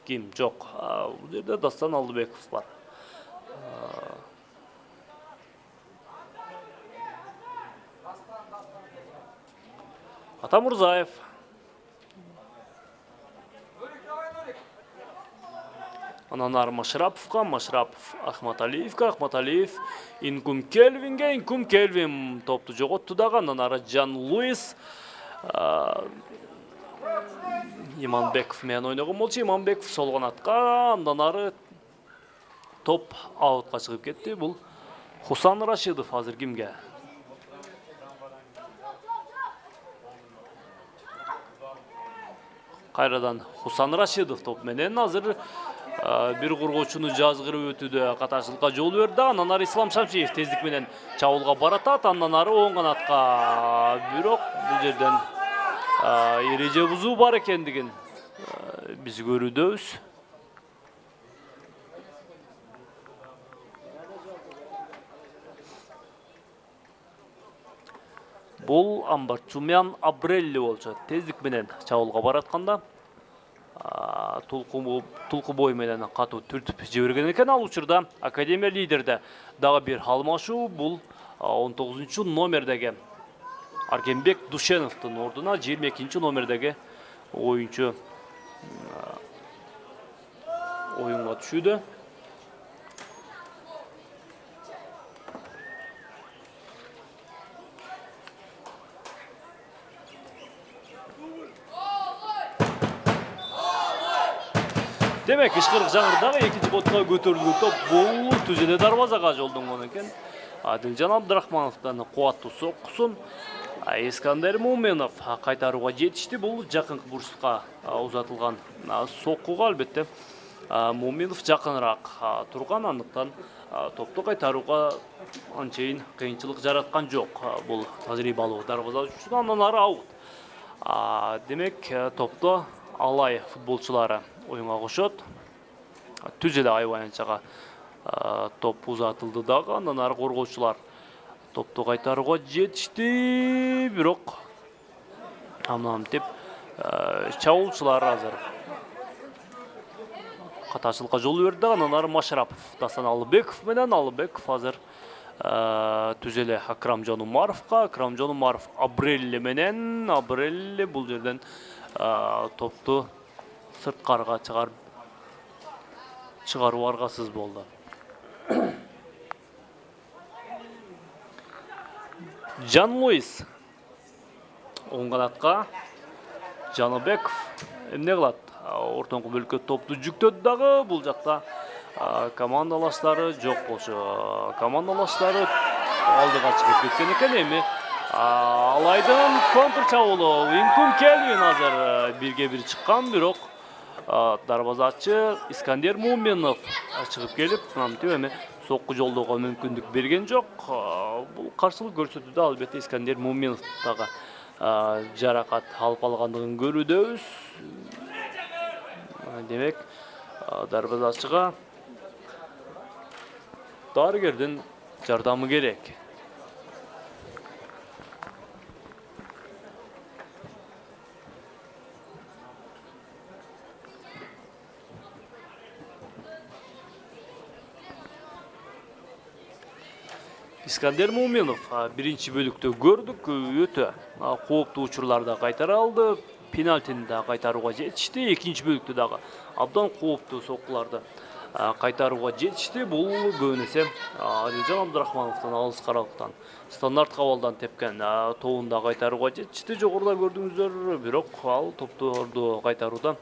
Speaker 1: ким жок. Бул жерде Дастан Алдыбеков бар. Атамурзаев. Анан ары Машраповка, Машрапов Ахматалиевке, Ахматалиев Инкум Келвинге, Инкум Келвин топту жоготту дагы. Андан ары Жан Луис Иманбеков менен ойногон болчу. Иманбеков сол канатка, андан ары топ аутка чыгып кетти. Бул Хусан Рашидов азыр кимге? Кайрадан Хусан Рашидов топ менен азыр бир кургоочуну жазгырып өтүүдө каташылыкка жол берди. Андан ары Ислам Шамшиев тездик менен чабуулга баратат. Андан ары оң канатка, бирок бул жерден эреже бузуу бар экендигин биз көрүүдөбүз. Бул Амбарчумян Абрелли болчу. Тездик менен чабуулга баратканда тулку бой менен катуу түртүп жиберген экен. Ал учурда Академия лидерде дагы бир алмашуу. Бул 19 номердеги Аркенбек Душеновдун ордуна 22 номердеги оюнчу оюнга түшүүдө. Демек, ишкырык жаңырдагы экинчи котко көтөрүлгөн топ бул түз эле дарбазага жолдонгон экен. Адилжан Абдрахмановдун кубаттуу соккусун Искандер Муменов кайтарууга жетишти. Бул жакынкы бурчтукка узатылган соккуга албетте Муменов жакыныраак турган, андыктан топту кайтарууга анчейин кыйынчылык жараткан жок. Бул тажрыйбалуу дарбаза үчүн. Андан ары аут. Демек, топту Алай футболчулары оюнга кошот. Түз эле айбаянчага топ узатылды дагы. Андан ары коргоочулар топту кайтарууга жетишти. Бирок амнамтип чабуулчулар азыр каташылыкка жол берди. Андан ары Машрапов Дастан Алдыбеков менен Алдыбеков азыр түз эле Акрамжон Умаровга, Акрамжон Умаров Абрелли менен. Абрелли бул жерден топту сырткарга чыгаруу аргасыз болду. Жан Луис оң канатка, Жаныбеков эмне кылат? Ортоңку бөлүккө топту жүктөдү дагы. Бул жакта командалаштары жок болчу. Командалаштары алдыга чыгып кеткен экен. Эми Алайдын контр чабуулу Инкум Келвин азыр бирге бир чыккан, бирок дарбазачы Искандер Муменов чыгып келип, мынтип эми сокку жолдоого мүмкүндүк берген жок. Бул каршылык көрсөтүүдө албетте Искандер Муменов дагы жаракат алып алгандыгын көрүүдөбүз. Демек, дарбазачыга дарыгердин жардамы керек. Искандер Муменов биринчи бөлүктө көрдүк, өтө кооптуу учурларда кайтара алды. Пенальтини да кайтарууга жетишти. Экинчи бөлүктө дагы абдан кооптуу соккуларды кайтарууга жетишти. Бул көбүнесе Адилжан Абдрахмановдун алыс каралыктан стандарт кабалдан тепкен тобун да кайтарууга жетишти. Жогоруда көрдүңүздөр, бирок ал топторду кайтарууда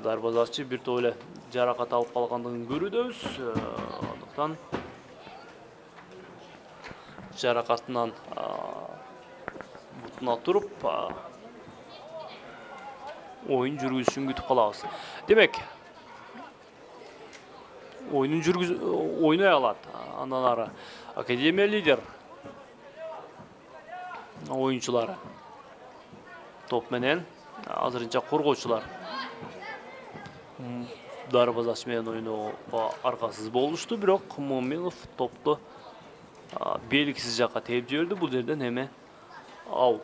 Speaker 1: дарбазачы бир топ эле жаракат алып калгандыгын көрүүдөбүз. Андыктан жаракатынан бутуна туруп oyun жүргүзүшүн күтүп калабыз. Демек, ойной алат. Андан ары Академия лидер оюнчулары топ менен азырынча коргоочулар дарбазач менен ойноого аргасыз болушту, бирок Моминов топту белгисиз жакка тээп жиберди. Бул жерден эми аут.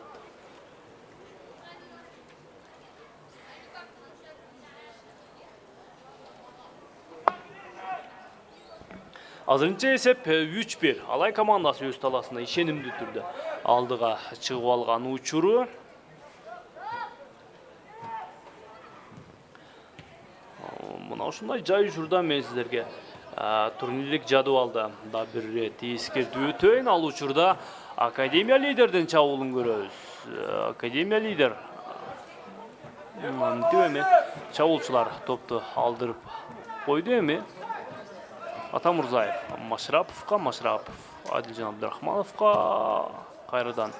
Speaker 1: Азырынча эсеп 3-1. Алай командасы өз таласында ишенимдүү түрдө алдыга чыгып алган учуру. Мына ушундай жай учурда мен сиздерге турнирлик жадыбалда да бир рет эскертүү өтөйүн. Ал учурда Академия лидерден чабуулун көрөбүз. Академия лидер эми чабуулчулар топту алдырып койду. Эми Атамурзаев Машрапов, Адилжан Абдрахмановга кайрадан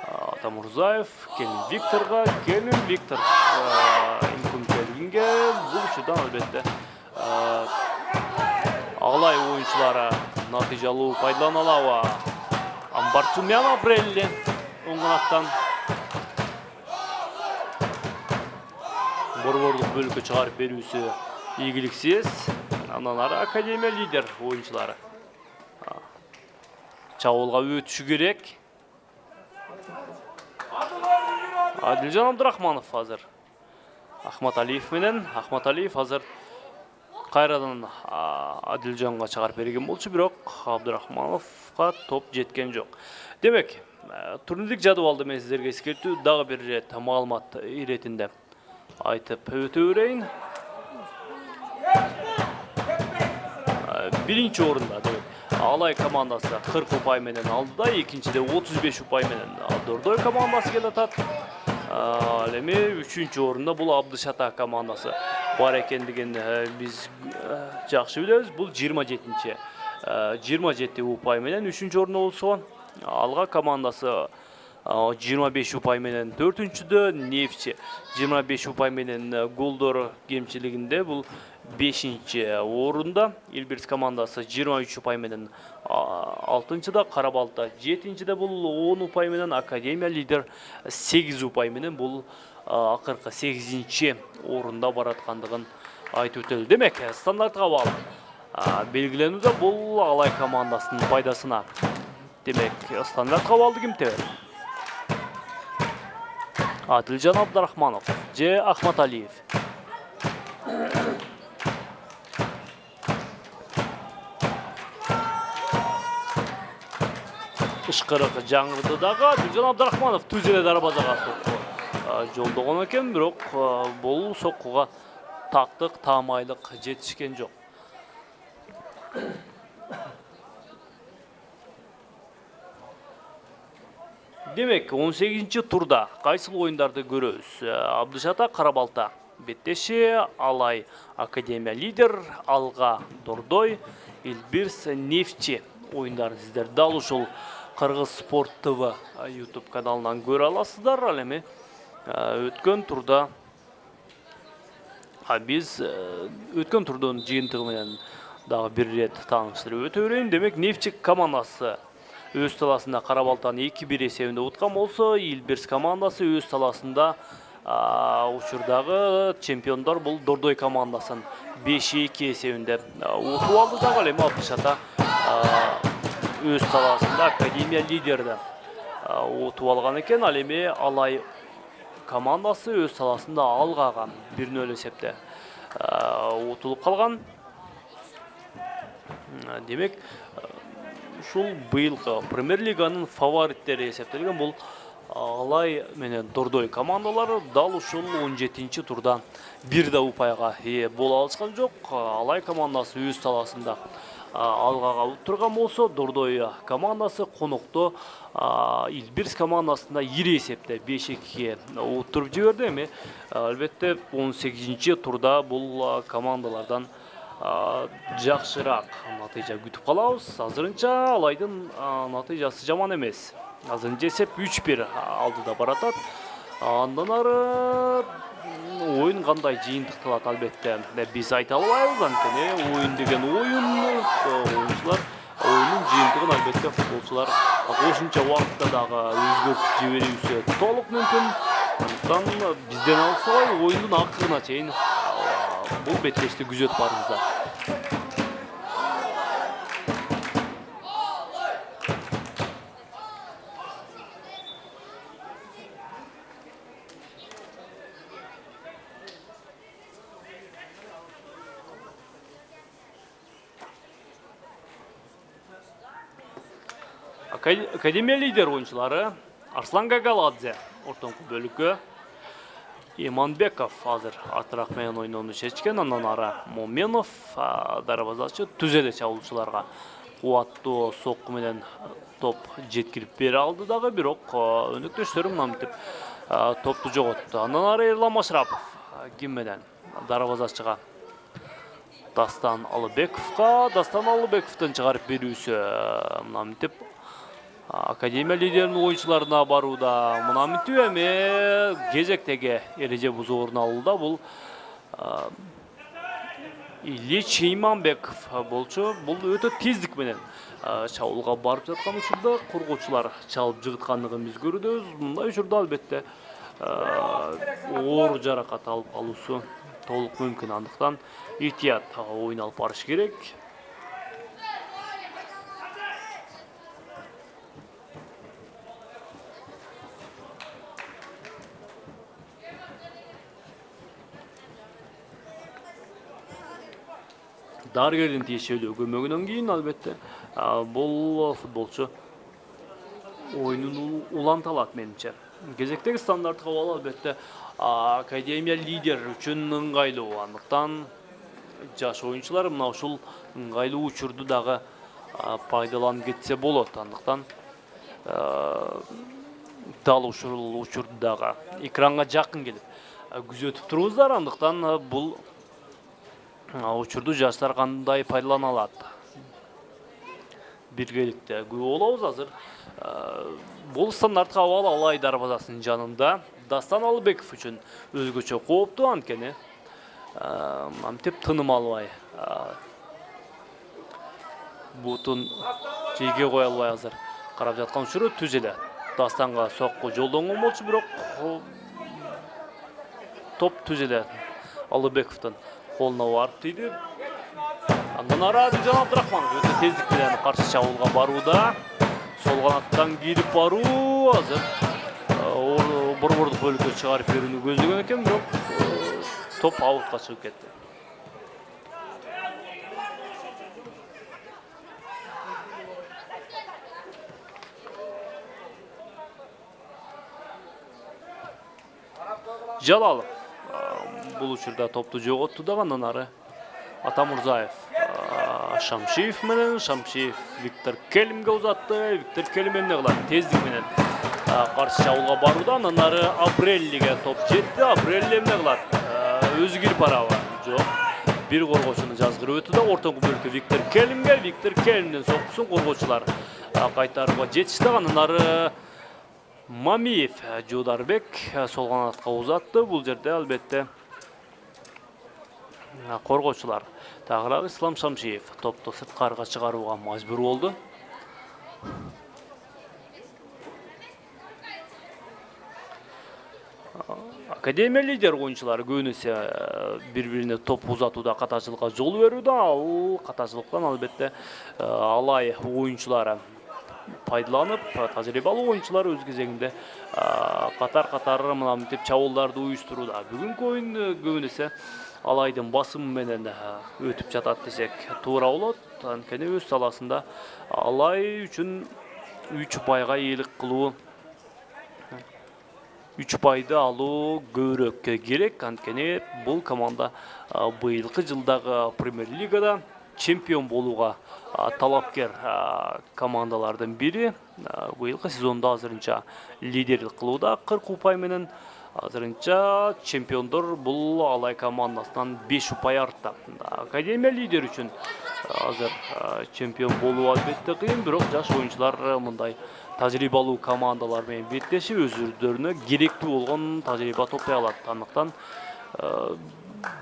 Speaker 1: Атамурзаев, Келин Виктор Инкунтелгинге. Бул учурдан албетте Алай оюнчулары натыйжалуу пайдалана алабы? Амбарцумян Апрелли оң канаттан борбордук бөлүккө чыгарып берүүсү ийгиликсиз. Андан ары Академия лидер оюнчулары чабуулга өтүшү керек. Адилжан Абдрахманов азыр Ахматалиев менен. Ахматалиев азыр кайрадан Адилжанга чыгарып берген болчу, бирок Абдрахмановго топ жеткен жок. Демек, турнирлик жадыбалды мен сиздерге эскертүү дагы бир рет маалымат иретинде айтып өтө берейин. Биринчи орунда Алай командасы 40 упай менен алдыда, экинчиде 35 упай менен Дордой командасы келатат. Ал эми үчүнчү орунда бул Абдышата командасы бар экендигин биз жакшы билебиз. Бул 27-чи 27 упай менен үчүнчү орунда болсо, Алга командасы 25 упай менен 4-чүдө, Нефчи 25 упай менен голдор кемчилигинде бул 5-чи орунда, Илбирс командасы 23 упай менен 6-чыда, Карабалта 7-чиде бул 10 упай менен, Академия лидер 8 упай менен бул акыркы 8-чи орунда бараткандыгын айтып өтөлү. Демек, стандартка баалуу белгиленүүдө бул Алай командасынын пайдасына. Демек, стандартка баалуу ким тебет? Адилжан Абдрахманов же Ахматалиев. Ышкырык жаңырды дагы Адилжан Абдрахманов түз эле дарбазага сокку жолдогон экен, бирок бул соккуга тактык, таамайлык жетишкен жок. Демек, 18-чи турда кайсыл оюндарды көрөбүз? Абдышата Карабалта беттеши, Алай Академия лидер, Алга Дордой, Илбирс Нефчи оюндарын сиздер дал ушул Кыргыз Спорт ТВ YouTube каналынан көрө аласыздар. Ал эми өткөн турда биз өткөн турдун жыйынтыгы менен дагы бир рет тааныштырып өтө берейин. Демек, Нефчи командасы өз таласында Карабалтаны 2-1 эсебинде уткан болсо, Илбирс командасы өз таласында учурдагы чемпиондор бул Дордой командасын 5-2 эсебинде утуп алды. Дагы эми Абдышата өз таласында Академия лидерди утуп алган экен. Ал эми Алай командасы өз таласында Алгага 1-0 эсепте утулуп калган. Демек, ушул быйылкы Премьер-лиганын фавориттери эсептелген бул Алай менен Дордой командалары дал ушул 17-чи турда бир да упайга ээ боло алышкан жок. Алай командасы өз таласында Алгага утурган болсо, Дордой командасы конокто Илбирс командасында ири эсепте 5-2 утуруп жиберди. Эми албетте 18-чи турда бул командалардан жакшыраак натыйжа күтүп калабыз. Азырынча Алайдын натыйжасы жаман эмес. Азырынча эсеп 3-1 алдыда баратат. Андан ары oyun qanday жыйынтыкталат албетте биз айта албайбыз, анткени oyun деген oyun, oyuncular oyunun жыйынтыгын албетте футболчулар кошумча убакытта дагы өзгөртүп жиберүүсү толук мүмкүн. Андыктан бизден алсабай оюндун акырына чейин бул беттешти күзөтүп барыңыздар. Академия лидер ойынчылары Арслан Гагаладзе ортоңку бөлүккө, Иманбеков азыр атыраак менен ойноону чечкен, андан ары Моменов дарбазачы түзеле чабуулчуларга кубаттуу сокку менен топ жеткирип бере алды дагы, бирок өнөктөштөрү мынтип топту жоготту. Андан ары Эрлан Машрапов ким менен дарбазачыга Дастан Алыбековго, Дастан Алыбековдон чыгарып берүүсү мынтип Академия лидеринин ойынчыларына барууда. Мынтип эми кезектеги эреже бузуу орун алууда. Бул Ильич Иманбеков болчу. Бул өтө тездик менен чабуулга барып жаткан учурда коргоочулар чалып жыгыткандыгын биз көрүбүз. Мындай учурда албетте оор жаракат алып калуусу толук мүмкүн. Андыктан ыhtiyat ойун алып барыш керек. Дарыгердин тиешелүү көмөгүнөн кийин албетте бул футболчу oyununu уланталат менимче. Кезектеги стандарттык абал албетте Академия лидер үчүн ыңгайлуу. Андыктан жаш oyunчулар мына ушул ыңгайлуу учурду дагы пайдаланып кетсе болот. Андыктан дал ушул учурду дагы экранга жакын келип күзөтүп турубуздар. Андыктан бул учурду жаштар кандай пайдалана алат? Биргеликте күбө болобуз азыр. Бул стандарттык абал Алай дарбазасынын жанында Дастан Алыбеков үчүн өзгөчө кооптуу, анткени мынтип тыным албай, бутун жейге кое албай азыр карап жаткан учуру түз эле. Дастанга сокку жолдонгон болчу, бирок топ түз эле Алыбековдун колуна барып тийди. Андан ары Адилжан Абдрахманов өтө тездик менен каршы чабуулга барууда. Сол канаттан кирип баруу азыр борбордук бөлүккө чыгарып берүүнү көздөгөн экен, бирок топ аутка чыгып кетти. Жалалов бул учурда топту жоготту дагы. Андан ары Атамурзаев Шамшиев менен, Шамшиев Виктор Келимге узатты. Виктор Келим эмне кылат? Тездик менен каршы чабуулга барууда. Андан ары Апреллиге топ жетти. Апрелли эмне кылат? Өзү кирип барабы? Жок. Бир коргоочуну жазгырып өтүүдө. Ортоңку бөлүккө Виктор Келимден соккусун коргоочулар кайтарууга жетишти. Андан ары Мамиев Жодарбек сол канатка узатты. Бул жерде албетте коргоочулар тагыраак Ислам Шамшиев топту сырткарыга чыгарууга мажбур болду. Академия лидер oyunчулары көбүнесе бири-бирине топ узатууда катачылыкка жол берүүдө. Ал катачылыктан албетте Алай oyunчулары пайдаланып, тажрыйбалуу oyunчулар өз кезегинде катар-катар мынтип чабуулдарды уюштурууда. Бүгүнкү оюн көбүнесе Алайдын басымы менен өтүп жатат десек туура болот. Анткени өз саласында Алай үчүн 3 пайга ээлик кылуу, 3 пайды алуу көбүрөөк керек. Анткени бул команда быйылкы жылдагы Премьер-лигада чемпион болууга талапкер командалардын бири. Быйылкы сезондо азырынча лидерлик кылууда 40 упай менен. Азырынча чемпиондор бул Алай командасынан 5 упай артта. Академия лидер үчүн азыр чемпион болуу албетте кыйын, бирок жаш oyunчулар мындай тажрыйбалуу командалар менен беттешип өздөрүнө керектүү болгон тажрыйба топтой алат. Андыктан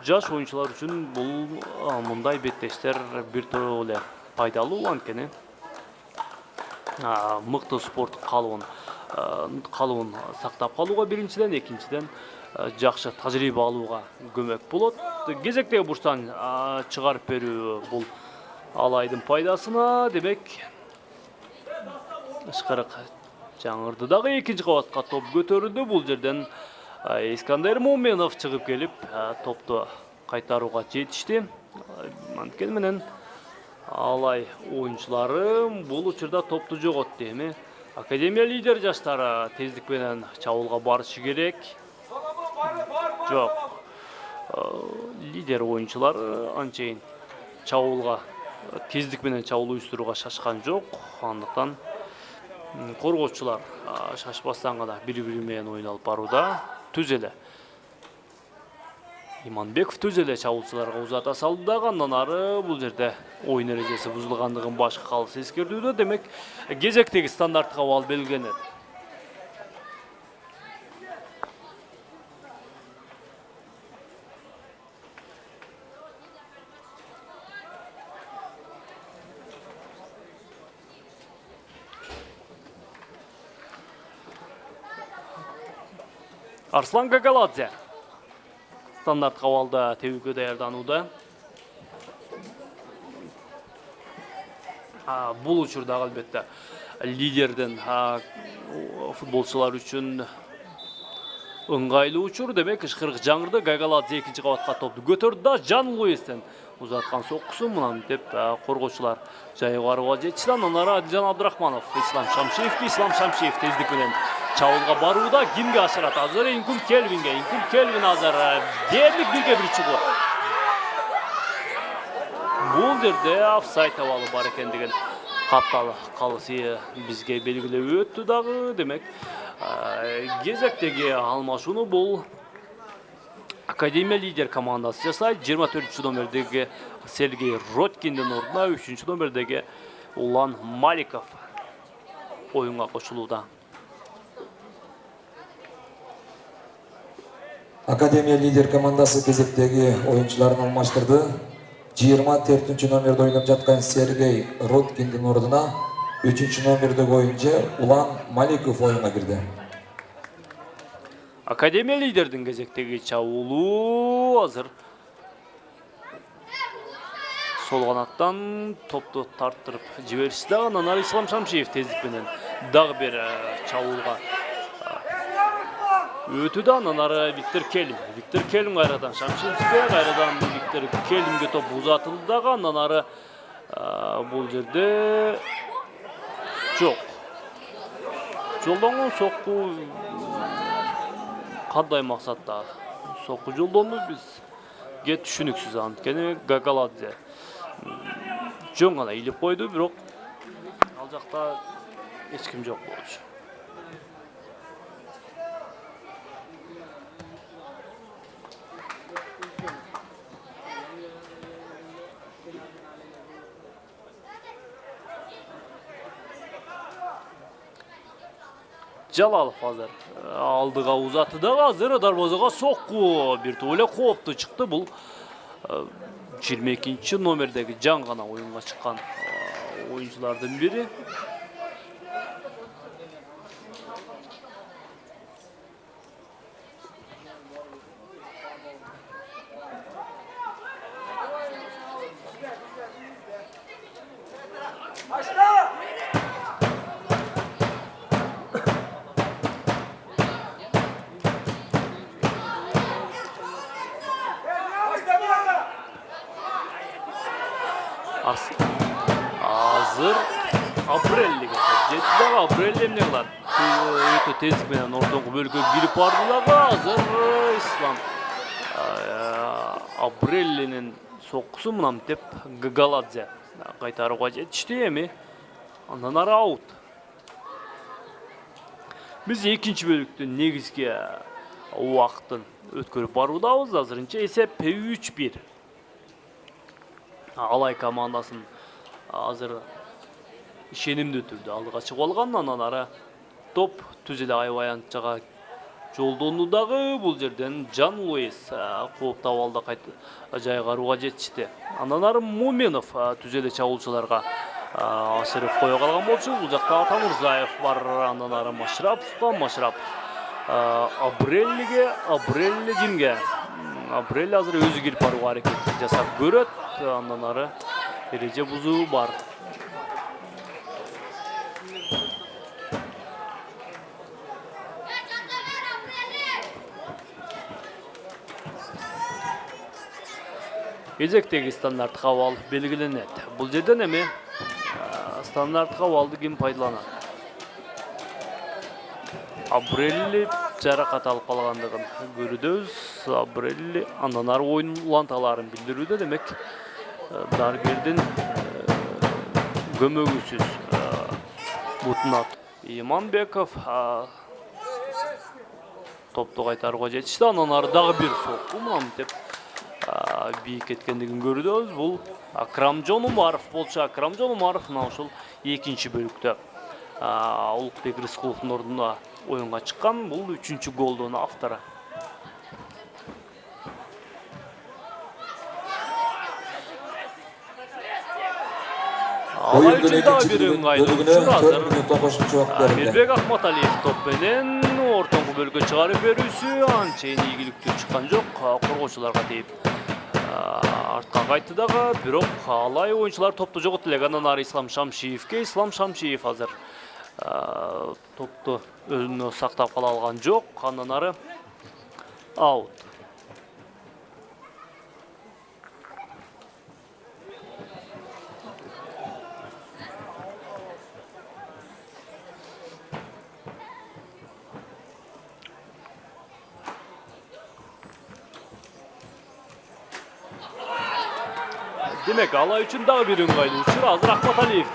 Speaker 1: жаш oyunчулар үчүн бул мындай беттештер бир топ эле пайдалуу. Анткени мыкты спорт калыбын калуун сактап калууга биринчиден, экинчиден жакшы тажрыйба алууга көмөк болот. Кезектеги бурчтан чыгарып берүү бул Алайдын пайдасына, демек ышкырык жаңырды дагы экинчи кабатка топ көтөрүлдү. Бул жерден Искандер Муменов чыгып келип топту кайтарууга жетишти. Анткени менен Алай оюнчулары бул учурда топту жоготту. Эми Академия лидер жаштары тездик менен чабуулга барышы керек. Жок. Лидер оюнчулар анчейин чабуулга тездик менен чабуул уюштурууга шашкан жок. Андыктан коргоочулар шашпастан гана бири-бири менен оюн алып барууда. Түз эле Иманбеков түз эле чабуулчуларга узата салды дагы, андан ары бул жерде оюн эрежеси бузулгандыгын башкы калыс эскертүүдө. Демек кезектеги стандарттык абал белгиленет. Арслан Гагаладзе стандарт кабалда тебүүгө даярданууда. Бул учурда албетте лидерден футболчулар үчүн ыңгайлуу учур. Демек ышкырык жаңырды. Гагаладзе экинчи кабатка топту көтөрдү да Жан Луистен узаткан соккусу менен деп коргоочулар жайга барууга жетишти. Андан ары Адилжан Абдрахманов Ислам Шамшиев тездик менен чабуулга барууда. Кимге ашырат? Азыр Инкум Келвин азыр дээрлик 1-1 чыгуу. Бул жерде офсайд абалы бар экендигин каптал калысы бизге белгилеп өттү дагы. Демек кезектеги алмашууну бул Академия лидер командасы жасайт. 24 номердеги Сергей Родкиндин ордуна 3 номердеги Улан Маликов оюнга кошулууда.
Speaker 2: Академия лидер командасы кезектеги оюнчуларын алмаштырды. 24 номерде ойнап жаткан Сергей Родкиндин ордуна 3 номердеги оюнчу Улан Маликов оюнга кирди.
Speaker 1: Академия лидердин кезектеги чабуулу азыр сол канаттан топту тарттырып жиберишти дагы. Анан ары Ислам Шамшиев тездик менен дагы бир чабуулга өтүүдө. Анан ары Виктор Келим кайрадан Шамшиевке, кайрадан Виктор Келимге топ узатылды дагы. Андан ары бул жерде жок. Жолдонгон сокку кандай максатта сокку жолдонду бизге түшүнүксүз. Анткени Гагаладзе жөн гана илип койду, бирок ал жакта эч ким жок болчу. Жалалов азыр алдыга узаты дагы, азыр дарбозага сокку бир топ эле кооптуу чыкты. Бул 22 номердеги Жан гана оюнга чыккан оюнчулардын бири. Азыр Апреллиге жетти дагы. Апрелли эмне кылат? Өтө тездик менен ортоңку бөлүккө кирип барды дагы. Азыр Ислам Апреллинин соккусу менен деп Гагаладзе кайтарууга жетишти. Эми андан ары аут. Биз экинчи бөлүктүн негизги убактын өткөрүп баруудабыз. Азырынча эсеп 3-1. Алай командасын азыр ишенимдүү түрдө алдыга чыгып алган. Андан ары топ түз эле аябай анчага жолдонду дагы. Бул жерден Жан Луис кооптуу абалда жайгарууга жетишти. Андан ары Муменов түз эле чабуулчуларга ашырып қоя қалған болчу. Бұл жақта Атамырзаев бар, андан ары Машрапов. Абрелли кимге? Абрелли азыр өзү кирип барууга аракет жасап көрөт. Андан ары эреже бузуу бар. Кезектеги стандарт кабал белгиленет. Бул жерден эми стандарт кабалды ким пайдаланат? Абрелли жаракат алып калгандыгын көрүдөбүз. Абрелли андан ары оюн уланталарын билдирүүдө, демек дарыгердин көмөгүсүз Бутнат Иманбеков топту кайтарууга жетишти. Андан ары дагы бир сокку мамтеп бийик кеткендигин көрүдөбүз. Бул Акрамжон Умаров болчу. Акрамжон Умаров мына ушул экинчи бөлүктө Улукбек Рыскуловдун ордуна оюнга чыккан. Бул 3-чү голдун автору. Алай үчүн дагы бир ыңгайлуу Мирбек Акматалиев топ менен ортоңку бөлгө чыгарып берүүсү анчейин ийгиликтүү чыккан жок. Коргоочуларга тийип артка кайтты дагы, бирок алай оюнчулар топту жоготто элек. Андан ары Ислам Шамшиев азыр топту өзүнө сактап кала алган жок. Андан ары аут. Демек, алай үчүн дагы бир ыңгайлуу учур. Азыр Акматалиев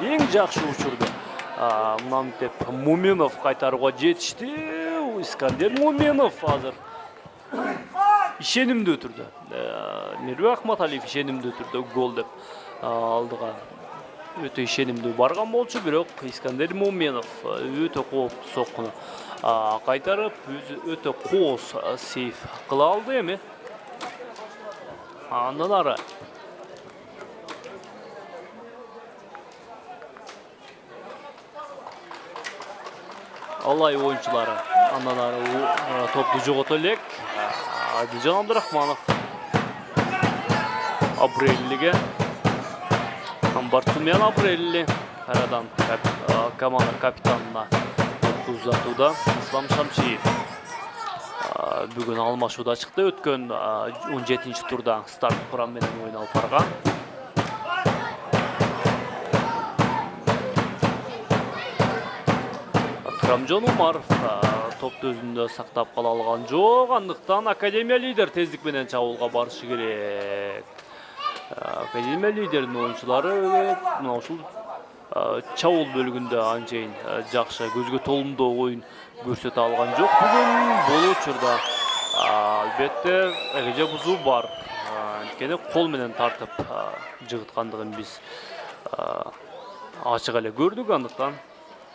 Speaker 1: эң жакшы учурду мынантип Муминов кайтарууга жетишти. Искандер Муминов азыр ишенимдүү түрдө, Мирбек Акматалиев ишенимдүү түрдө гол деп алдыга өтө ишенимдүү барган болчу. Бирок Искандер Муминов өтө кооптуу соккуну кайтарып, өтө кооз сейф кыла алды. Эми андан ары алай оюнчулары андан ары топту жогото элек. Адилжан Абдрахманов Абреллиге, Барцумян Абрелли кайрадан команда капитанына топту узатууда Ислам Шамшиев бүгүн алмашууда чыкты. Өткөн 17-чи турда старт курам менен оюн алып барган. Акрамжон Умаров топту өзүндө сактап кала алган жок. Андыктан Академия лидер тездик менен чабуулга барышы керек. Академия лидердин оюнчулары мына ушул чабуул бөлүгүндө анчейин жакшы, көзгө толумдуу оюн көрсөтө алган жок. Бүгүн бул учурда албетте эреже бузуу бар. Анткени кол менен тартып жыгыткандыгын биз ачык эле көрдүк. Андыктан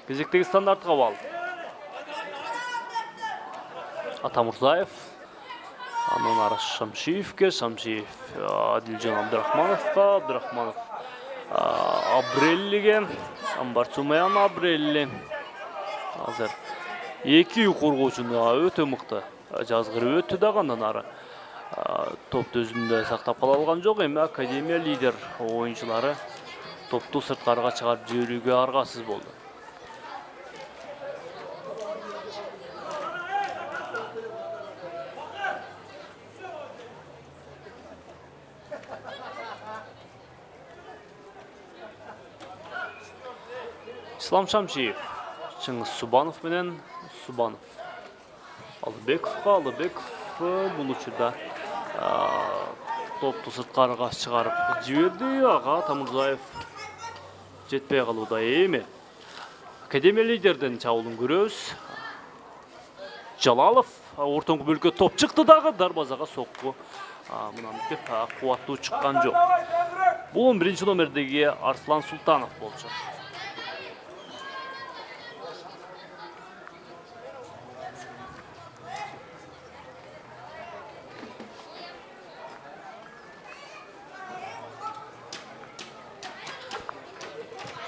Speaker 1: кезектеги стандарт кабал. Атамырзаев, андан ары Шамшиевке, Адилжан Абдрахмановго, Абдрахманов Абреллиге, Барцумян Абрелли. Азыр эки коргоочуну өтө мыкты жазгырып өттү дагы. Андан ары топту өзүндө сактап кала алган жок. Эми Академия лидер оюнчулары топту сырткарыга чыгарып жиберүүгө аргасыз болду. Ислам Шамшиев, Чыңгыз Субанов менен Субанов. Алыбеков бул учурда топту сырткарыга чыгарып жиберди. Ага Атамырзаев жетпей калууда. Эми Академия лидерден чабуулун көрөбүз. Жалалов ортоңку бөлүккө топ чыкты дагы, дарбазага сокку мынантип кубаттуу чыккан жок. Бул 11-чи номердеги Арслан Султанов болчу.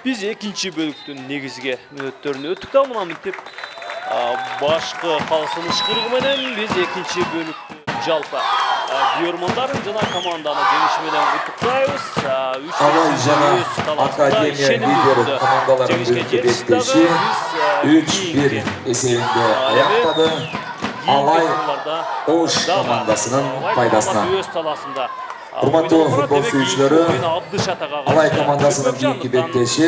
Speaker 1: Biz ekинчи bölüktün negizge мүнөттөрүнө өттүк да мына мынтип башкы калсын ышкырыгы менен biz экинчи бөлүктү жалпы Диормондарын жана команданы жеңиши менен куттуктайбыз.
Speaker 2: Алай жана Академия лидери командаларын бөлүккө беттеши 3-1 эсебинде аяктады. Алай Ош командасынын пайдасына. Урматтуу футбол сүйүүчүлөрү, Алай командасынын кийинки беттеши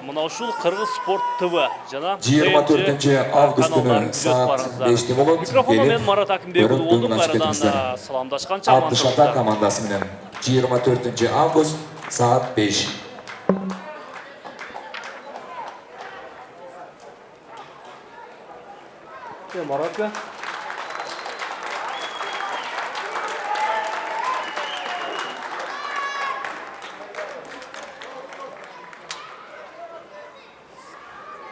Speaker 1: мына ушул Кыргыз Спорт ТВ жана
Speaker 2: 24-август күнү саат 5-те болот.
Speaker 1: Микрофону мен Марат Акимбек болдум. Кайрадан саламдашканча
Speaker 2: Атты Шата командасы менен 24-август саат 5.
Speaker 1: Марат